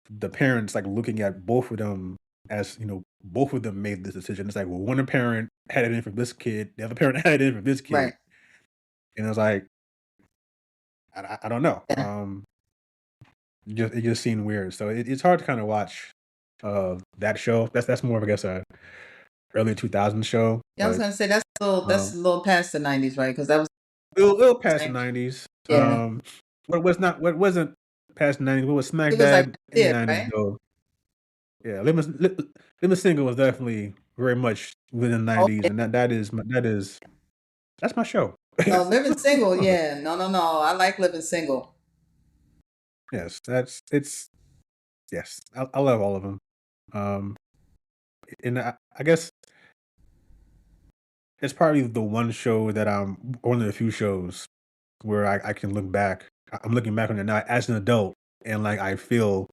the parents like looking at both of them as both of them made this decision. It's like, well, one parent had it in for this kid, the other parent had it in for this kid, Right. and it was like I don't know. Yeah. It just seemed weird. So it's hard to kind of watch that show. That's more of I guess a early 2000s show, Yeah, I was but gonna say that's um, a little past the '90s, right? Because that was little past the same. 90s. Yeah, What wasn't past the 90s? What was smack it was like dab in the there, 90s right? though? Yeah, Living Single was definitely very much within the 90s, Okay. and that is that's my show. No, living I single. love it. Yeah, no, no, no. I like living single. Yes, that's it's yes. I love all of them. Um, and I guess it's probably the one show that I'm one of the few shows where I can look back. I'm looking back on it now as an adult, and like I feel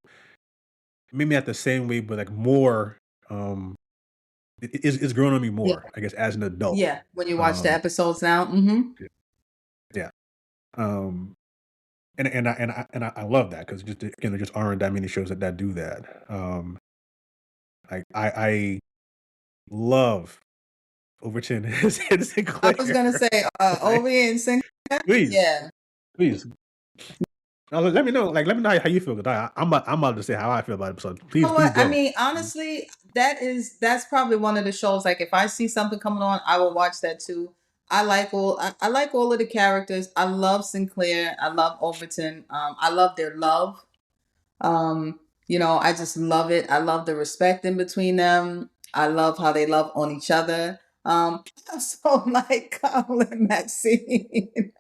maybe not the same way, but like more. Um, it's grown on me Yeah. more, I guess, as an adult. Yeah. When you watch the Um, episodes now. Mm-hmm. yeah. Um, and I love that because just again, there just aren't that many shows that do that. Like I love Overton and I was gonna Sinclair. say, Like, Ovi and Sinclair. please, Yeah. please. Now, let me know. Like, let me know how you feel. 'Cause I'm about to say how I feel about it. So You know please what? I go. mean, honestly, that's probably one of the shows. Like, if I see something coming on, I will watch that too. I like all of the characters. I love Sinclair. I love Overton. I love their love. I just love it. I love the respect in between them. I love how they love on each other. I also like Kyle and Maxine.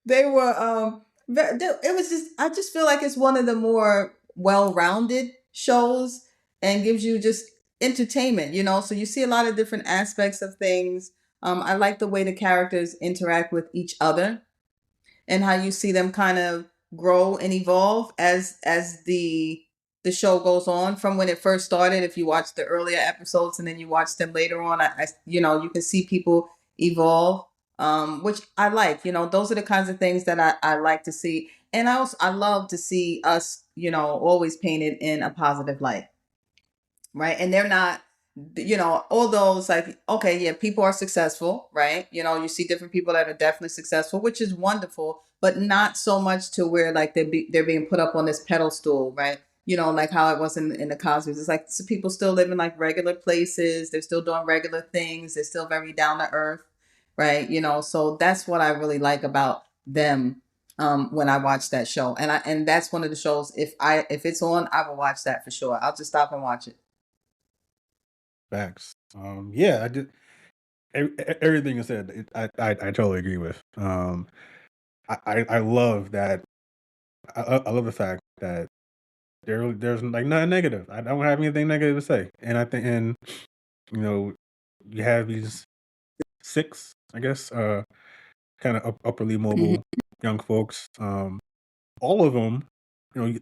They were it was just I just feel like it's one of the more well-rounded shows and gives you just entertainment, so you see a lot of different aspects of things. I like the way the characters interact with each other and how you see them kind of grow and evolve as the show goes on from when it first started. If you watch the earlier episodes and then you watch them later on, you can see people evolve, which I like. Those are the kinds of things that I like to see, and I love to see us, always painted in a positive light, right? And they're not, all those, like, okay, yeah, people are successful, right? You see different people that are definitely successful, which is wonderful, but not so much to where like they're being put up on this pedestal, right? Like how it was in the Cosby's. It's like, so people still live in like regular places, they're still doing regular things, they're still very down to earth, right? So that's what I really like about them. When I watch that show, and that's one of the shows, if it's on, I will watch that for sure. I'll just stop and watch it. Facts. Yeah, I did everything you said. I totally agree with. I love that. I love the fact that there's like nothing negative. I don't have anything negative to say, and I think, and you know, you have these six, I guess, kind of upperly Mhm. mobile young folks. All of them,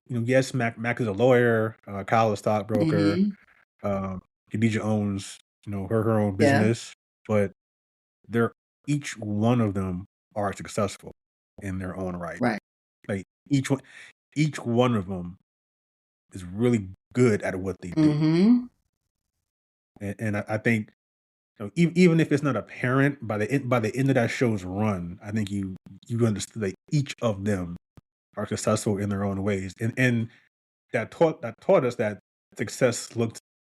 yes, Mac is a lawyer. Kyle is a stockbroker. Mhm. Um, Khadijah owns, her own Yeah. business, but they're each one of them are successful in their own right. Right. Like each one of them is really good at what they do, Mhm. and I think, even if it's not apparent by the end of that show's run, I think you understood that each of them are successful in their own ways, and that taught us that success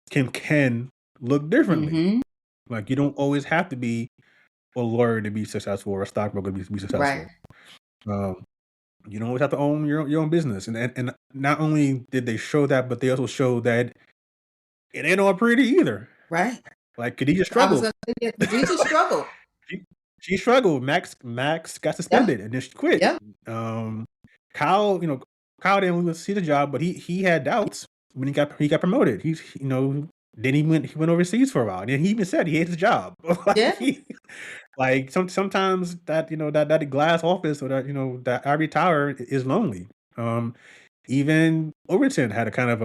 can look differently. Mhm. Like, you don't always have to be a lawyer to be successful or a stockbroker to be Right. successful. Um, you don't always have to own your own business, and not only did they show that, but they also showed that it ain't all pretty either. Right. Like, Khadijah I was struggled. gonna say, yeah, Khadijah struggled. She she struggled. Max got Yep. suspended and then she quit. Yep. Um, Kyle, Kyle didn't really see the job, but he had doubts when he got promoted. Then he went overseas for a while. And he even said he hates his job. Like, Yeah. sometimes that glass office or that ivory tower is lonely. Um, Even Overton had a kind of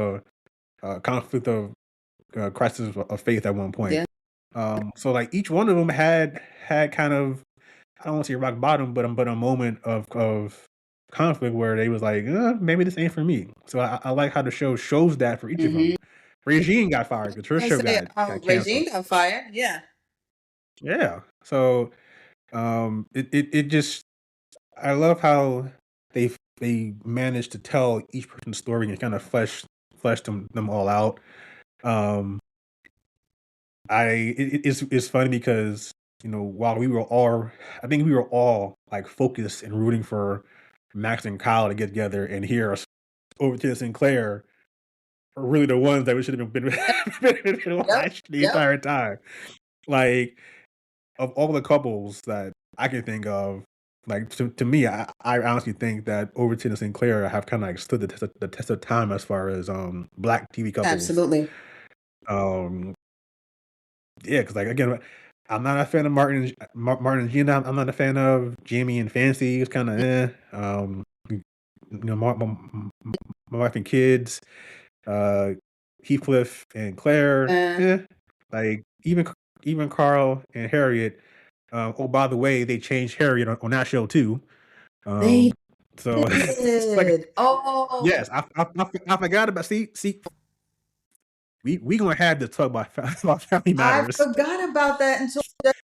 a conflict of crisis of faith at one point. Yeah. So like each one of them had kind of, I don't want to say rock bottom, but a moment of conflict where they was like, maybe this ain't for me. So I like how the show shows that for each of them. Mhm. Regine got fired because her I show say, got Regine canceled. got fired. Yeah. Yeah. So it just, I love how they managed to tell each person's story and kind of flesh them all out. Um, it's funny because while I think we were all like focused and rooting for Max and Kyle to get together, and here over to Sinclair are really the ones that we should have been been Yep. watching the Yep. entire time. Like, of all the couples that I can think of, like to me, I honestly think that Overton and Sinclair have kind of like stood the test of time as far as black TV couples. Absolutely. Um, yeah, because like again, I'm not a fan of Martin and Gina. I'm not a fan of Jamie and Fancy. It's kind of you know, my wife and kids, uh, Heathcliff and Claire, Uh, like even Carl and Harriet. Oh, by the way, they changed Harriet on that show too. they Um, so it's like did. Oh, yes, I forgot about see we gonna have to talk about about Family I Matters. forgot about that until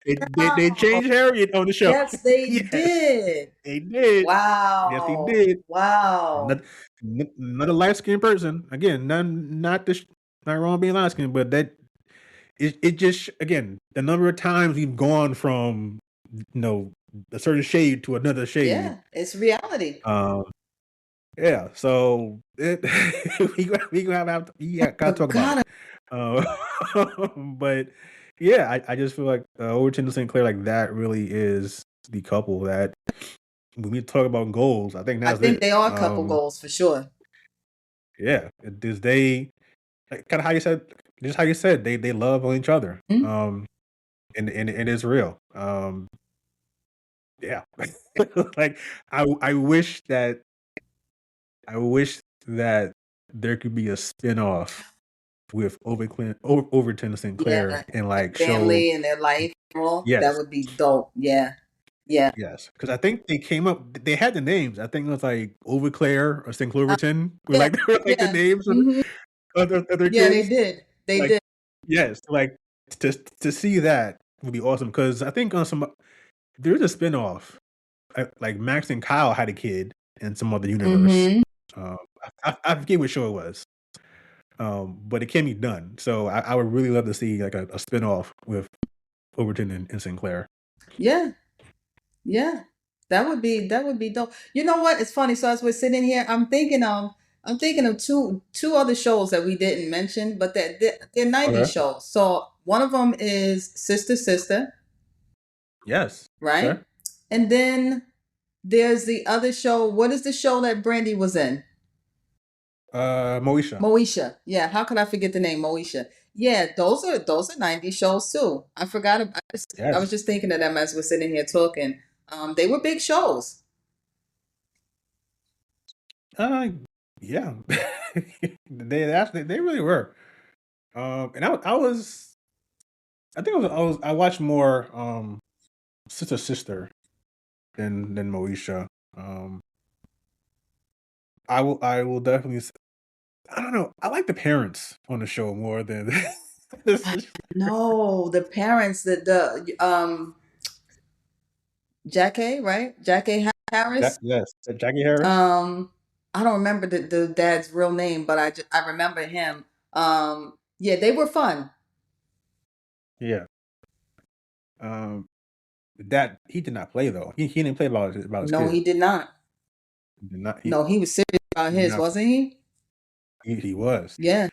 They now. changed Harriet on the show. Yes, they Yes, did. they did. Yes, they Wow. did. Wow. Not, not a light skinned person. Again, not wrong being light skinned, but that it just again the number of times we've gone from a certain shade to another shade. Yeah, it's reality. Um, yeah, so we gonna have to yeah gotta talk about it. Forgot. But yeah, I just feel like Overton and Sinclair like that really is the couple that when we talk about goals, I think I that's think it. they are couple goals for sure. Yeah, does they like, kind of how you said, just how you said they love on each other. Mhm. And it is real. Yeah, like I wish that I wish that there could be a spinoff with Overton and Yeah, Sinclair and their like show family and their life, all that yes, would be dope. Yeah, yeah, yes, because I think they came up. They had the names. I think it was like Overclair or uh, Sinclairverton were yeah, like they were like the yeah. names of Hmm. other Yeah, they kids. did. They Like did. yes, like to see that would be awesome. Because I think on some there's a spinoff. Like Max and Kyle had a kid in some other universe. Hmm. Um, I forget what show it was. But it can be done. So I would really love to see like a spinoff with Overton and Sinclair. Yeah, yeah. That would be dope. You know what? It's funny. So as we're sitting here, I'm thinking of two other shows that we didn't mention, but they're 90s Okay. shows. So one of them is Sister Sister, Yes. Okay. right? And then there's the other show. What is the show that Brandy was in? Moesha. Moesha. Yeah, how could I forget the name Moesha? Yeah, those are 90 shows too. I forgot I was Yes. just thinking of them as we're sitting here talking. They were big shows. Uh, yeah. They really were. And I think I watched more Sister Sister than Moesha. Um, I will definitely. I don't know. I like the parents on the show more than this. No, the parents, the Jackie, right? Jackie Harris. Yes, Jackie Harris. Um, I don't remember the dad's real name, but I remember him. Yeah, they were fun. Yeah. Um, that he did not play though. He didn't play about his No, he kid. did not. He did not. No, he was serious about He did his, not. wasn't he? He was. Yeah.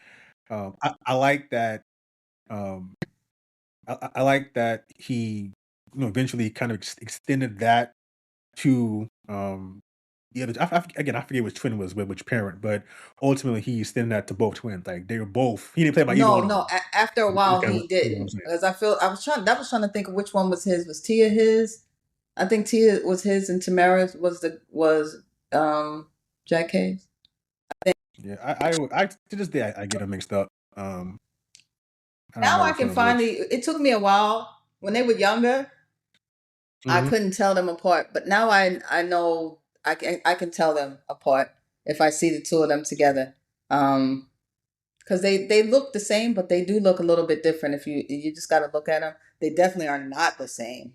I like that. Um, I like that he eventually kind of extended that to the other. Again, I forget which twin was with which parent, but ultimately he extended that to both twins. Like they were both. He didn't play by either No, one of no. them. After a You while, kind of he you know what I'm didn't, saying? because I was trying to think of which one was his. Was Tia his? I think Tia was his, and Tamara was Jack Hayes. Yeah, I to this day I get them mixed up. Um, I don't Now know I which can one is which. finally. It took me a while when they were younger. I Hmm. couldn't tell them apart, but now I know I can tell them apart if I see the two of them together. Um, because they look the same, but they do look a little bit different. If you just got to look at them, they definitely are not the same.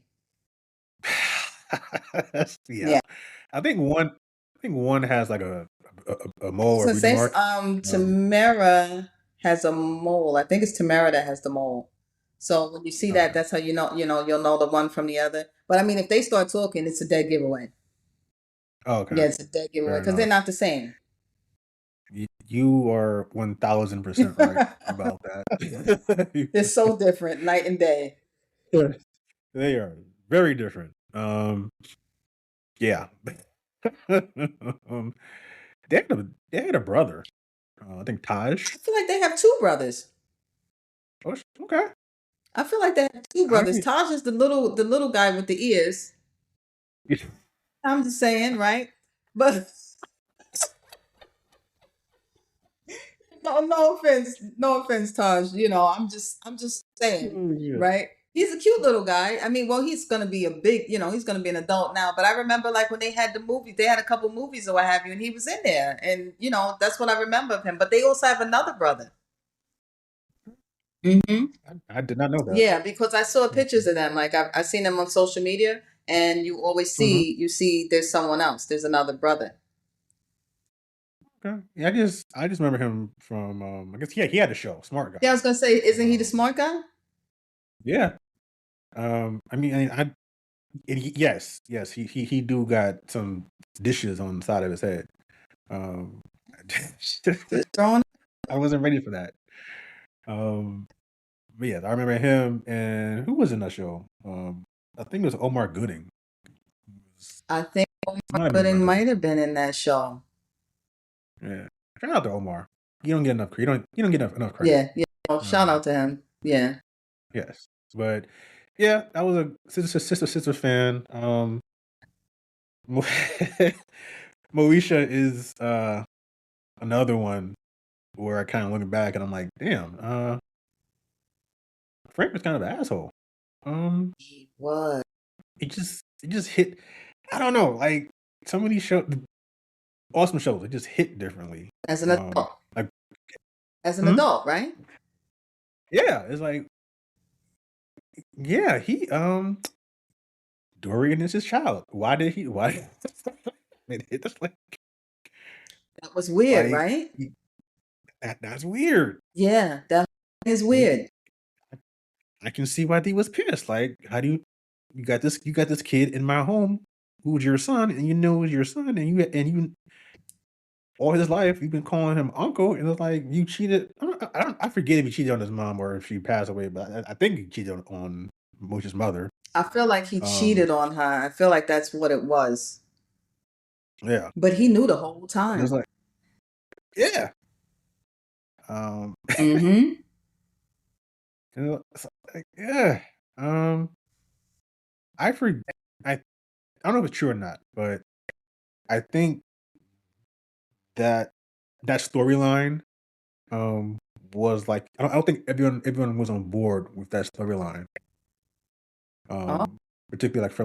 Yeah, Yeah. I think one has like a I mole was or gonna birthmark. say Mark. Um, Tamara has a mole. I think it's Tamara that has the mole. So when you see that, okay. that's how you'll know the one from the other. But I mean, if they start talking, it's a dead giveaway. Okay. Yeah, it's a dead giveaway Fair because they're enough. not the same. You are 1000% right about that. They're so different, night and day. They are very different. Yeah. um, they had a brother. I think I Taj. feel like they have two brothers. Oh, okay. I feel like they have two I brothers. mean, Taj is the little guy with the ears. I'm just saying, right? But no offense, no offense, Taj. You know, I'm just saying, oh, yeah. right? He's a cute little guy. I mean, well, he's gonna be a big, he's gonna be an adult now. But I remember like when they had the movie, they had a couple movies or what have you, and he was in there, and that's what I remember of him. But they also have another brother. Hmm. I did not know that. Yeah, because I saw pictures of them. Like I seen them on social media, and you always Mm-hmm. see there's someone else. There's another brother. Okay. Yeah, I just remember him from I guess he had a show, Smart Yeah, I Guy. was gonna say, isn't he the Um, smart guy? yeah. I mean, yes, he do got some dishes on the side of his head. Um, Just throwing. I wasn't ready for that. Um, but yeah, I remember him and who was in that show? I think it was Omar Gooding. I think Might have been Gooding Omar Gooding. might have been in that show. Yeah. Shout out to Omar. You don't get enough credit. You don't get enough credit. Yeah, yeah. Oh, shout Um, out to him. Yeah. yes. But yeah, I was a sister fan. Mo- Moesha is another one where I kind of looking back and I'm like, damn, Frank was kind of an asshole. Um, He was. it just hit. I don't know, like some of these awesome shows, it just hit differently. As an adult. Like, As an hmm? adult, right? Yeah, it's like, yeah, he Dorian is his child. Why did he? Why? It's That was weird, like right? that's weird. Yeah, that is He, weird. I can see why he was pissed. Like, how do you got this kid in my home who's your son, and you know is your son, and you all his life you've been calling him uncle, and it's like you cheated. I forget if he cheated on his mom or if she passed away, but I think he cheated on Moshe's mother. I feel like he Um, cheated on her. I feel like that's what it was. yeah, But he knew the whole and it's time. like, yeah. Um, Mm-hmm. it's like, yeah. Um, I forget. I don't know if it's true or not, but I think that storyline um was like I don't think everyone was on board with that storyline. Oh, Particularly like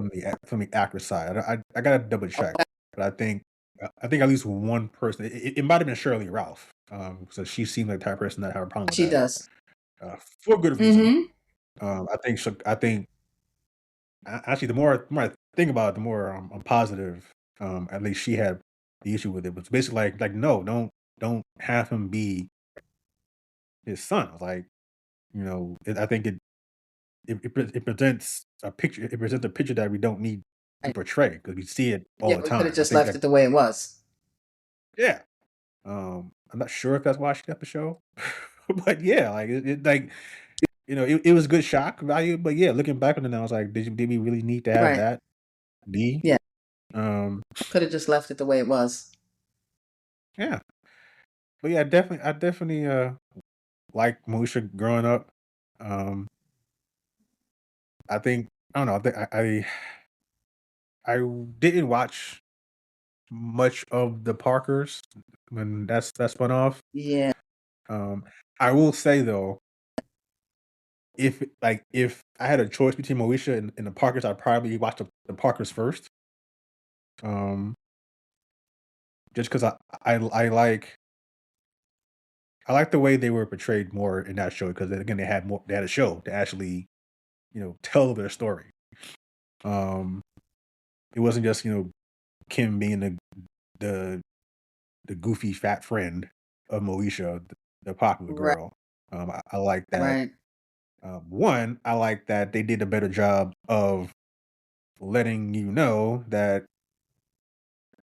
from the actor side. I gotta double check, but I think at least one person. It might have been Shirley Ralph. So she seemed like the type of person that had a problem with she that. does. For good reason. Mm-hmm. I think actually the more I think about it, the more I'm positive. At least she had the issue with it. But it's basically like no, don't have him be his son. Like I think it presents a picture. It presents a picture that we don't need to Right. portray because we see it all Yeah, the we could have time. I just think left that it the way it was. yeah. I'm not sure if that's why she left the show, but yeah, like like it was good shock value. But yeah, looking back on it now, I was like, did we really need to have Right. that be? Yeah. Um, Could have just left it the way it was. yeah, but yeah, I definitely like Musha growing up. I think I don't know. I didn't watch much of the Parkers when that spun off. Yeah. Um, I will say though, if I had a choice between Moesha and the Parkers, I'd probably watch the Parkers first. Um, just because I I like the way they were portrayed more in that show because again they had a show to actually tell their story. Um, it wasn't just Kim being the the goofy fat friend of Moesha, the popular Right. girl. I like that. Right. One, I like that they did a better job of letting you know that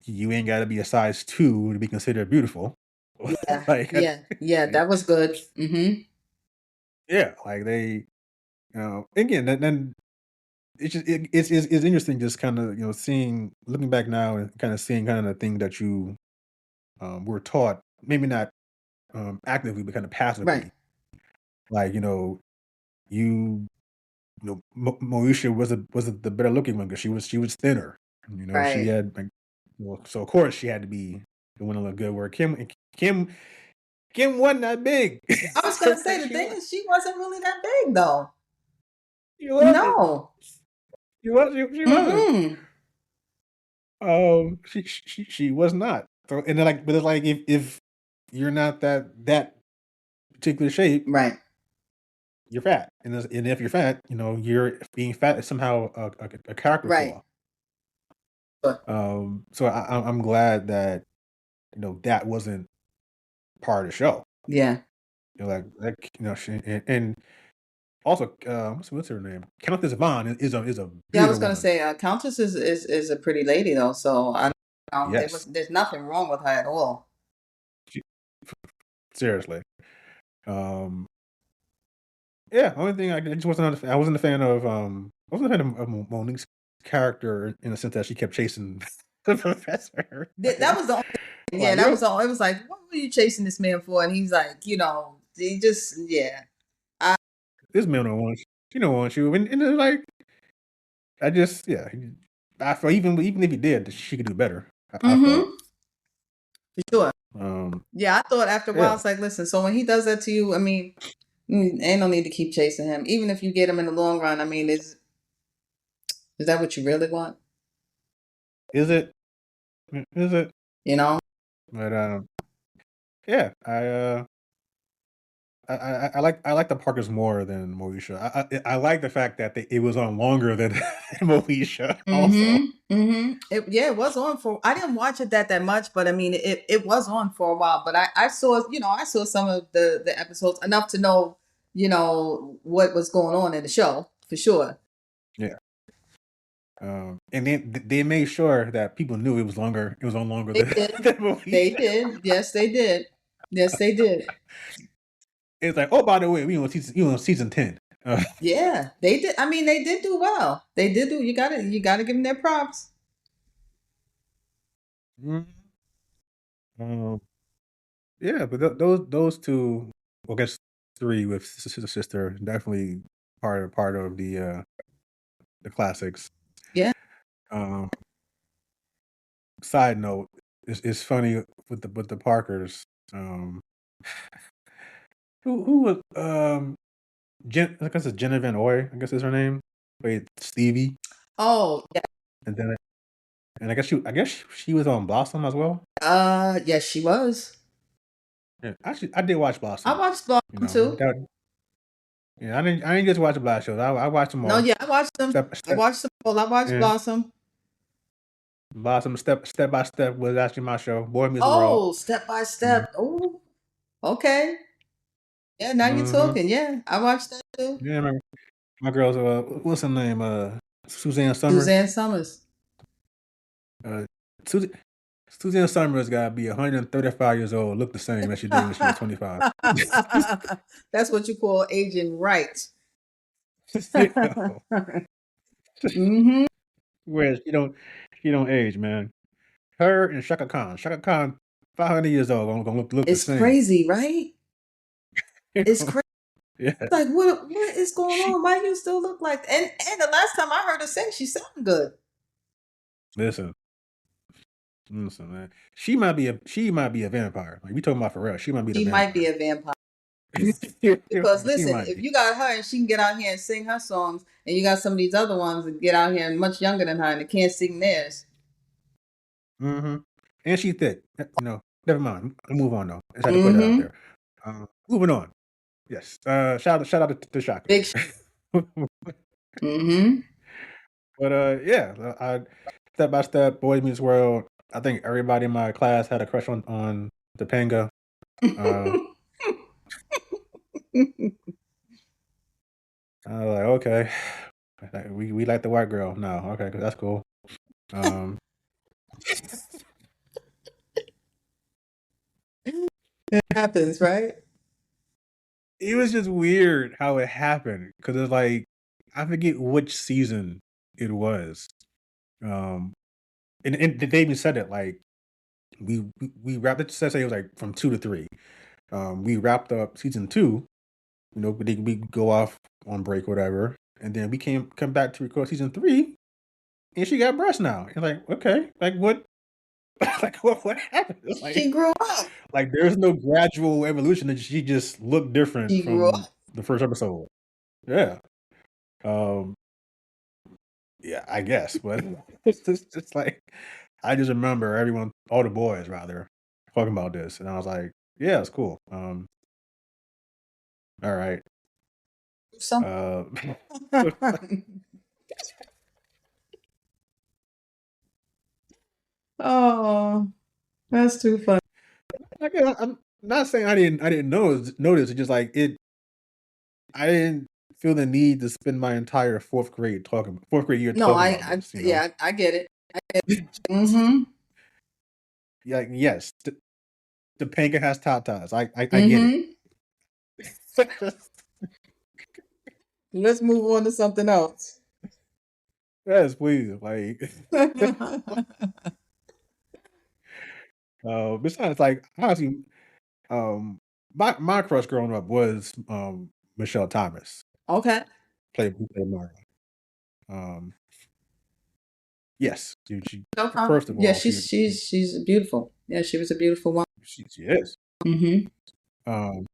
you ain't got to be a size 2 to be considered beautiful. Yeah. like, Yeah. Yeah. like, That was good. Mm-hmm. yeah, like they, again, then it's interesting just kind of seeing looking back now and kind of seeing kind of the thing that you were taught, maybe not actively but kind of Right. passively. Like you Moesha was the better looking one because she was thinner. She Right. had like, so of course she had to be the one to look good. Where Kim Kim wasn't that big. I was gonna say the thing is she wasn't really that big though. She wasn't. No. She wasn't. Mm-mm. She was not. So and then but it's like if you're not that particular shape, Right. you're fat, and if you're fat, you're being fat is somehow a character Right. flaw. Sure. So I'm glad that that wasn't part of the show. Yeah. She, and also what's her name? Countess Vaughn is a Yeah, I beautiful was gonna woman. say Countess is a pretty lady though, so I Yes, there's nothing wrong with her at all. she, seriously. Um, yeah. Only thing I just I wasn't a fan of I wasn't a fan of Monique's character in the sense that she kept chasing the professor. That was the only yeah, Like that yo, was all. It was like, what were you chasing this man for? And he's like, he just yeah. I, this man don't want you. She don't want you, and it's like I just yeah. I felt even if he did, she could do better. I felt. mm-hmm, for sure. Um, Yeah, I thought after a while, yeah. it's like, listen, so when he does that to you, I mean, ain't no need to keep chasing him. Even if you get him in the long run, I mean, is that what you really want? Is it? Is it? You know? But yeah. I like the Parkers more than Moesha. I like the fact that it was on longer than Moesha. Also, Mm-hmm. Mm-hmm. Yeah, it was on for. I didn't watch it that much, but I mean, it was on for a while. But I saw, I saw some of the episodes enough to know, what was going on in the show for sure. yeah. And then they made sure that people knew it was longer. It was on longer They than, did. than They Moesha. did. Yes, they did. Yes, they did. It's like, oh, by the way, we on season 10. Yeah, they did. I mean, they did do well. They did do. You gotta give them their props. Mhm. um, yeah, but those two, well, I guess three with sister, definitely part of the classics. Yeah. Um, Side note, it's funny with the Parkers. Um, who was I guess it's Jenna Van Oy, I guess is her name. Wait, Stevie, Oh, yeah. and then I guess she was on Blossom as well. Yes, she was. Yeah, actually, I did watch I Blossom. watched Blossom too. Yeah, I didn't just watch the Black shows. I watched them No, all. yeah, I watched them. I Step, watched them all. I watched yeah. Blossom. Blossom step by step was actually my show. Boy Meets World. Oh, step by Mhm. step. Oh, okay. Yeah, now you're Mhm. talking. Yeah, I watched that too. Yeah, my girl's what's her name? Suzanne Summers. Suzanne Summers. Uh, Sus- Suzanne Summers got to be 135 years old, look the same as she did when she was 25. That's what you call aging right. You know, hmm where she don't age, man. Her and Shaka Khan. Shaka Khan, 500 years old, gonna look the It's same. crazy, right? You It's know? crazy. Yeah. Like what is going She on? Why you still look like and the last time I heard her sing, she sounded good. listen, listen, man. She might be a vampire. Like we talking about for real. She might be the She might be vampire. a vampire. Because She listen, might if be. you got her and she can get out here and sing her songs, and you got some of these other ones that get out here and much younger than her and they can't sing theirs. Mm-hmm. And she thick. Never mind. I'll move on though. I just had to put that out Mm-hmm. there. Moving on. Yes. Shout out to Shaka. Big. Mm-hmm. But yeah. I Step by step, Boy Meets World. I think everybody in my class had a crush on Topanga. Uh, I was like, okay, we like the white girl now. Okay, that's cool. Um, It happens, right? it was just weird how it happened because it's like I forget which season it was. Um, and they even said it like we wrapped it. Say it was like from 2 to 3. We wrapped up season 2. We go off on break, whatever, and then we come back to record season 3, and she got breasts now. And like, okay, like what? Like what happened? She grew up. Like there's no gradual evolution. That she just looked different She grew from up. the first episode. Yeah. Um. Yeah, I guess, but it's just like I just remember everyone, all the boys rather, talking about this, and I was like, yeah, it's cool. All right. Some. Uh, Oh, that's too funny. I'm not saying I didn't notice. It's just like it. I didn't feel the need to spend my entire fourth grade year No, talking about this. yeah, I get it. Mm-hmm. Yeah, like, yes, the panka has tatas. I get it. Mm-hmm. Let's move on to something else. Yes, please. Like, besides, like, honestly, um, my crush growing up was Michelle Thomas, Okay. who played Marla. Um, yes, dude. No problem. First of Yeah, all, she's beautiful. Yeah, she was a beautiful woman. she is. Mm-hmm. Um,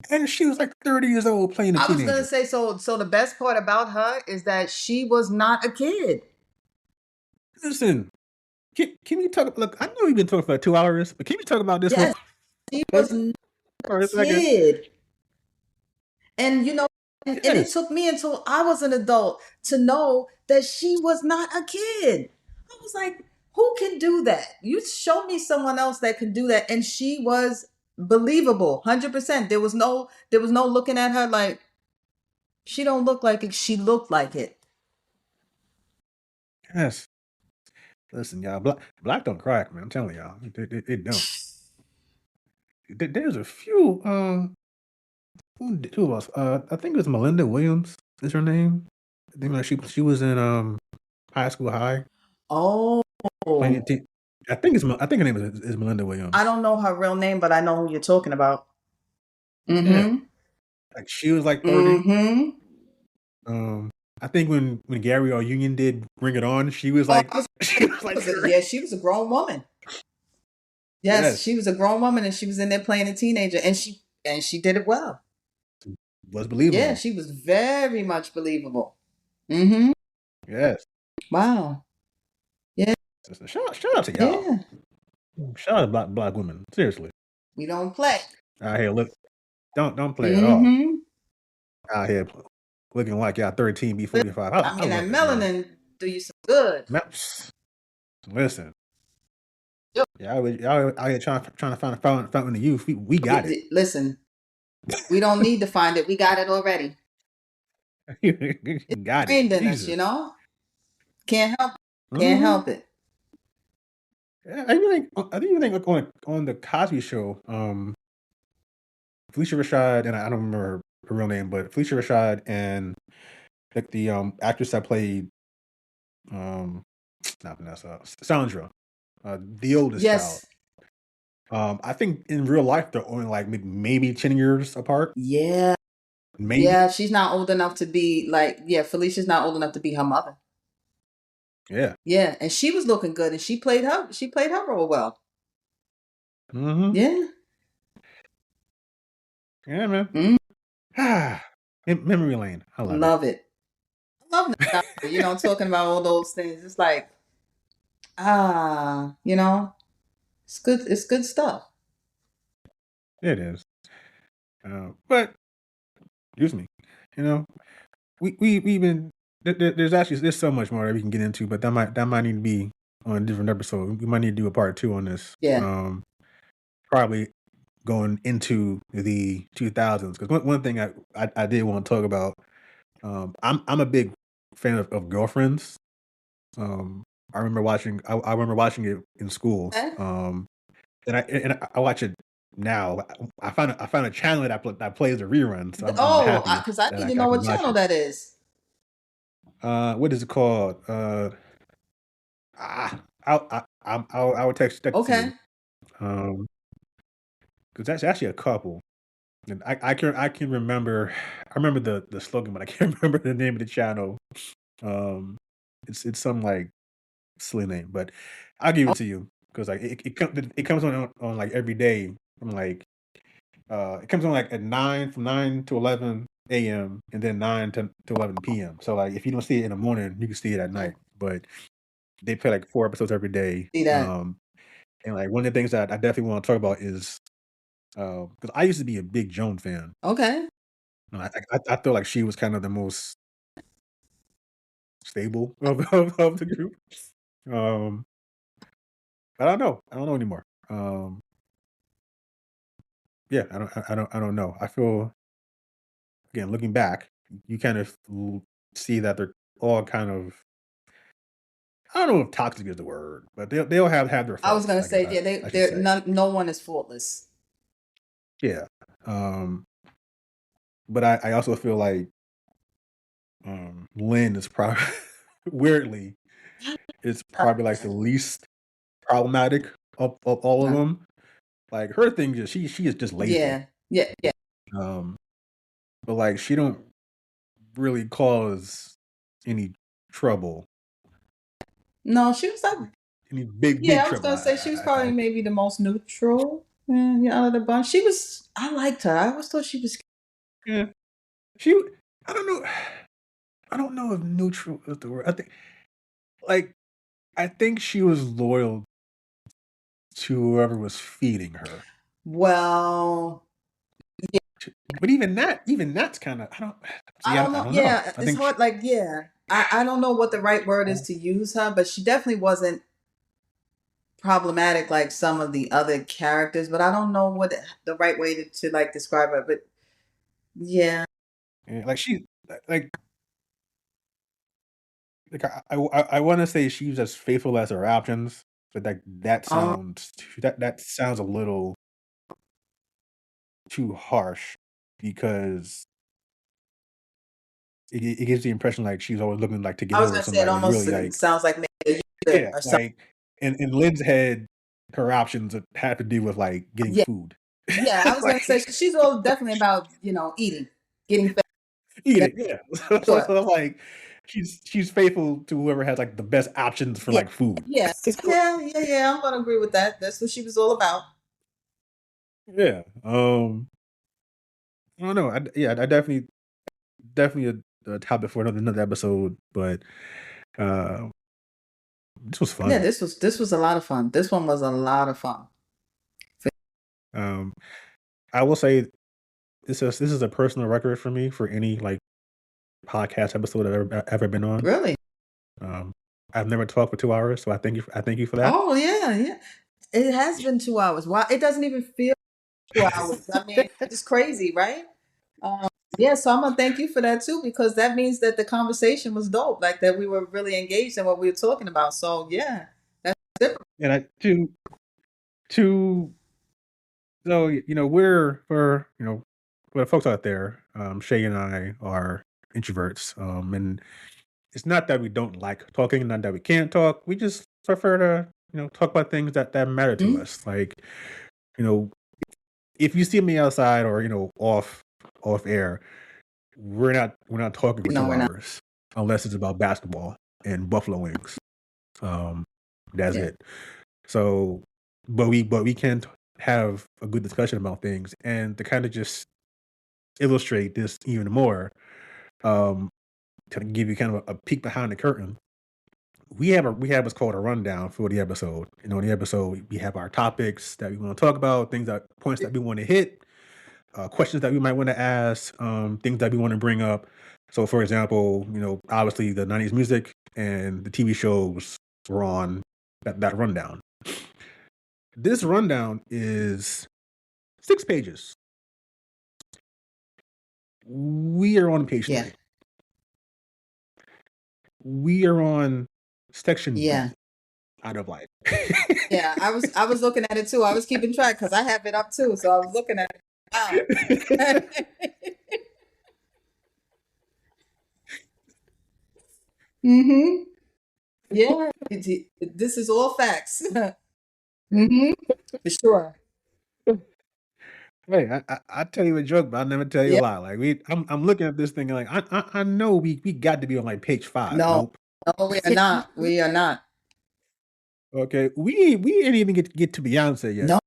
and she was like 30 years old playing a I was gonna teenager. say, so the best part about her is that she was not a kid. Listen, can we talk? Look, I know we've been talking for like 2 hours, but can we talk about this Yes, she was not for a a second? kid. And and it Yes, took me until I was an adult to know that she was not a kid. I was like, who can do that? You show me someone else that can do that. And she was believable, 100%. There was no looking at her like she don't look like it. She looked like it. yes. Listen, y'all, black don't crack, man. I'm telling y'all, it don't. There's a few. Who else? I think it was Melinda Williams. Is her name? I think like she was in High School High Oh, playing. I think her name is Melinda Williams. I don't know her real name, but I know who you're talking about. Yeah, Mm-hmm. like she was like 30. Mm-hmm. Um, I think when Gary or Union did Bring It On, she was Oh, like she was like yeah, she was a grown woman. Yes, yes, she was a grown woman and she was in there playing a teenager and she did it well. was Yeah, believable. she was very much believable. Mm-hmm. Yes, Wow. Yeah, so shout out to y'all. yeah. Shout out to black women. Seriously, We don't play. out here don't play at all. Mm-hmm. Out here looking like y'all 13 B45. I I mean, that love it, man. melanin do you some good. Listen, Yo, y'all out here trying to find a fountain of youth. We got it. listen, we don't need to find it. We got it already. Got it. Trained in us, Jesus. Can't help it. Can't Hmm. help it. Yeah, I think like on the Cosby Show, Felicia Rashad, and I don't remember her real name, but Felicia Rashad and like the actress that played um not Vanessa, Sandra, the oldest child. Yes. I think in real life they're only like maybe 10 years apart. Yeah. Maybe. Yeah, she's not old enough to be like, yeah, Felicia's not old enough to be her mother. Yeah. Yeah, and she was looking good and she played her role well. Mm-hmm. Yeah. Yeah, man. Mm, Memory lane. I love love it. I love nostalgia, talking about all those things. It's like, it's good. It's good stuff. it. It is. But excuse me. You know, we even there's so much more that we can get into, but that might need to be on a different episode. We might need to do a part 2 on this. Yeah. Probably going into the 2000s, because one thing I did want to talk about. I'm a big fan of Girlfriends. I remember watching it in school. Okay. And I watch it now. I found a channel that plays the reruns. So I'm Oh, happy because I that need I to know can what watch channel it. that is. What is it called? I will text it to Okay. you. Because that's actually a couple. And I can remember I remember the slogan, but I can't remember the name of the channel. Um, it's some like silly name, but I'll give it to you because like it comes on like every day from like it comes on like at 9 from 9 to 11 a.m. and then 9 to 11 p.m. So like if you don't see it in the morning, you can see it at Oh, night. But they play like 4 episodes every day. see that. And like one of the things that I definitely want to talk about is because I used to be a big Joan fan. Okay. I feel like she was kind of the most stable of the group. Um, but I don't know. I don't know anymore. Yeah, I don't know. I feel again looking back, you kind of see that they're all kind of I don't know if toxic is the word, but they'll have their I was faults. gonna I guess say, yeah, I should say. no one is faultless. Yeah. Um, but I also feel like Lynn is probably weirdly it's probably like the least problematic of all of No. them. Like her thing just she is just lazy. Yeah. Yeah. Yeah. Um, but like she don't really cause any trouble, No, she was like, any big yeah, I was trouble. gonna say she was I probably maybe the most neutral, yeah, out of the bunch. I liked her. I always thought she was. yeah. She I don't know I don't know if neutral is the word. Like I think she was loyal to whoever was feeding her. Well, But even that's kind of I don't I see don't I know. don't know. Yeah, I it's think she, hard. Like, yeah, I don't know what the right word is to use her, but she definitely wasn't problematic like some of the other characters. But I don't know what the right way to like describe her. But yeah. like she like I want to say she's as faithful as her options, but Um, that sounds a little too harsh because it gives the impression like she's always looking like to get I was over gonna say it somebody when almost really like sounds like maybe a user yeah or something. like in Lynn's head her options have to do with like getting Yeah, food yeah. I was gonna say like she's all definitely about eating, getting fed. eat Yeah, it yeah sure. so like she's faithful to whoever has like the best options for Yeah, like food yeah, yeah, yeah, yeah. I'm gonna agree with that. That's what she was all about. yeah I don't know yeah I definitely a topic for another episode but uh this was Yeah, fun. this was a lot of fun. This one was a lot of fun. Um, I will say this is a personal record for me for any like podcast episode I've ever been on. Really? Um, I've never talked for 2 hours, so I thank you for that. Oh yeah, yeah. It has been 2 hours. Wow, it doesn't even feel 2 hours. I mean, it's crazy, right? Um, yeah, so I'm gonna thank you for that too, because that means that the conversation was dope, like that we were really engaged in what we were talking about. So yeah, that's different. And I to so we're for for the folks out there, Shay and I are introverts, and it's not that we don't like talking, not that we can't talk. We just prefer to talk about things that matter to Mhm. us, like you know if you see me outside or off air, we're not talking for No, two we're not. hours unless it's about basketball and buffalo wings. Um, that's Yeah. it. So, but we can have a good discussion about things and to kind of just illustrate this even more. Um, to give you kind of a peek behind the curtain, we have what's called a rundown for the episode. In the episode, we have our topics that we want to talk about, points that we want to hit, questions that we might want to ask, things that we want to bring up. So, for example, obviously the '90s music and the TV shows were on that rundown. This rundown is 6 pages. We are on page Yeah. 3. We are on section Yeah. B out of like. Yeah. I was looking at it too. I was keeping track because I have it up too. So I was looking at it. Wow. Mm-hmm. Yeah. This is all facts. Mm-hmm. For sure. Hey, I tell you a joke, but I never tell you a Yeah. lie. Like I'm looking at this thing and like I know we got to be on like page 5. No. Nope. No, we are not. We are not. Okay, we didn't even get to Beyonce yet. No.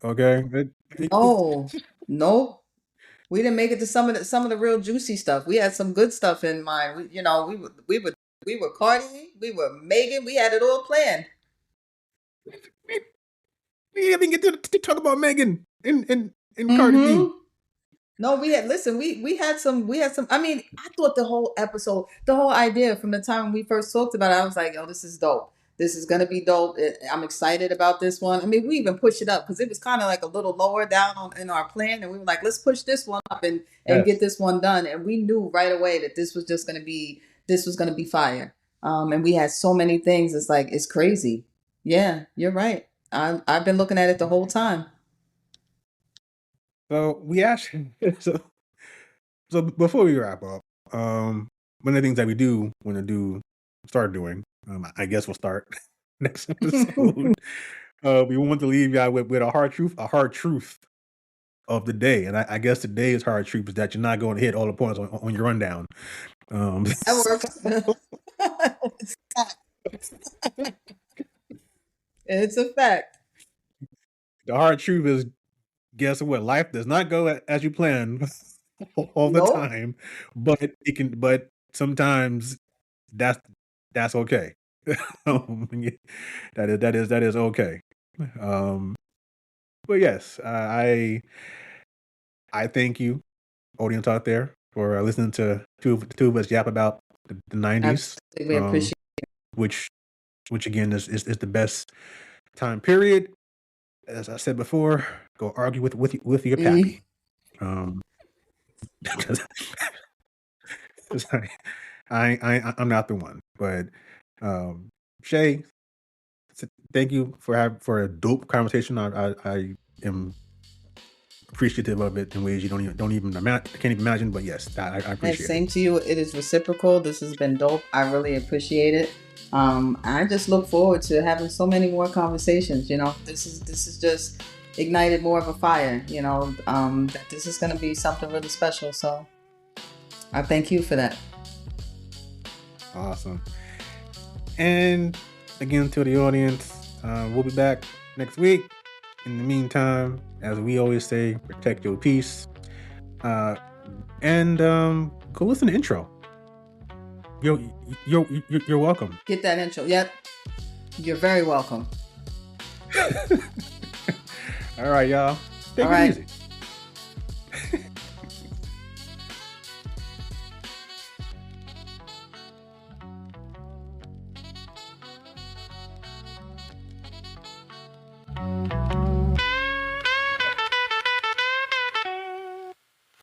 Okay, No. No. We didn't make it to some of the real juicy stuff. We had some good stuff in mind. We were Cardi, we were Megan. We had it all planned. we didn't even get to talk about Megan and Cardi B. Mm-hmm. No, we had listen. We had some. I mean, I thought the whole episode, the whole idea from the time we first talked about it, I was like, "Oh, this is dope. This is gonna be dope. I'm excited about this one." I mean, we even pushed it up because it was kind of like a little lower down in our plan, and we were like, "Let's push this one up and get Yes. this one done." And we knew right away that this was gonna be fire. And we had so many things. It's like it's crazy. Yeah, you're right. I've been looking at it the whole time. So we actually so before we wrap up, one of the things that we do want to start doing, I guess we'll start next episode. We want to leave y'all with a hard truth of the day, and I guess today's hard truth is that you're not going to hit all the points on your rundown. That works. It's a fact. The hard truth is, guess what? Life does not go as you plan all the Nope. time, but it can. But sometimes that's that's okay. That is okay. Um, but yes, I thank you, audience out there, for listening to two of us yap about the 90s, Absolutely. We appreciate which again is the best time period. As I said before, go argue with your it. pappy. Um, 'cause I'm not the one, but Shay, thank you for a dope conversation. I am appreciative of it in ways you don't even can't even imagine. But yes, I And appreciate it. same to you. It is reciprocal. This has been dope. I really appreciate it. I just look forward to having so many more conversations. This is just ignited more of a fire. That this is going to be something really special. So I thank you for that. Awesome. And again, to the audience, we'll be back next week. In the meantime, as we always say, protect your peace. And go listen to intro. You're welcome. Get that intro. Yep. You're very welcome. All right, y'all. Take All it right. easy.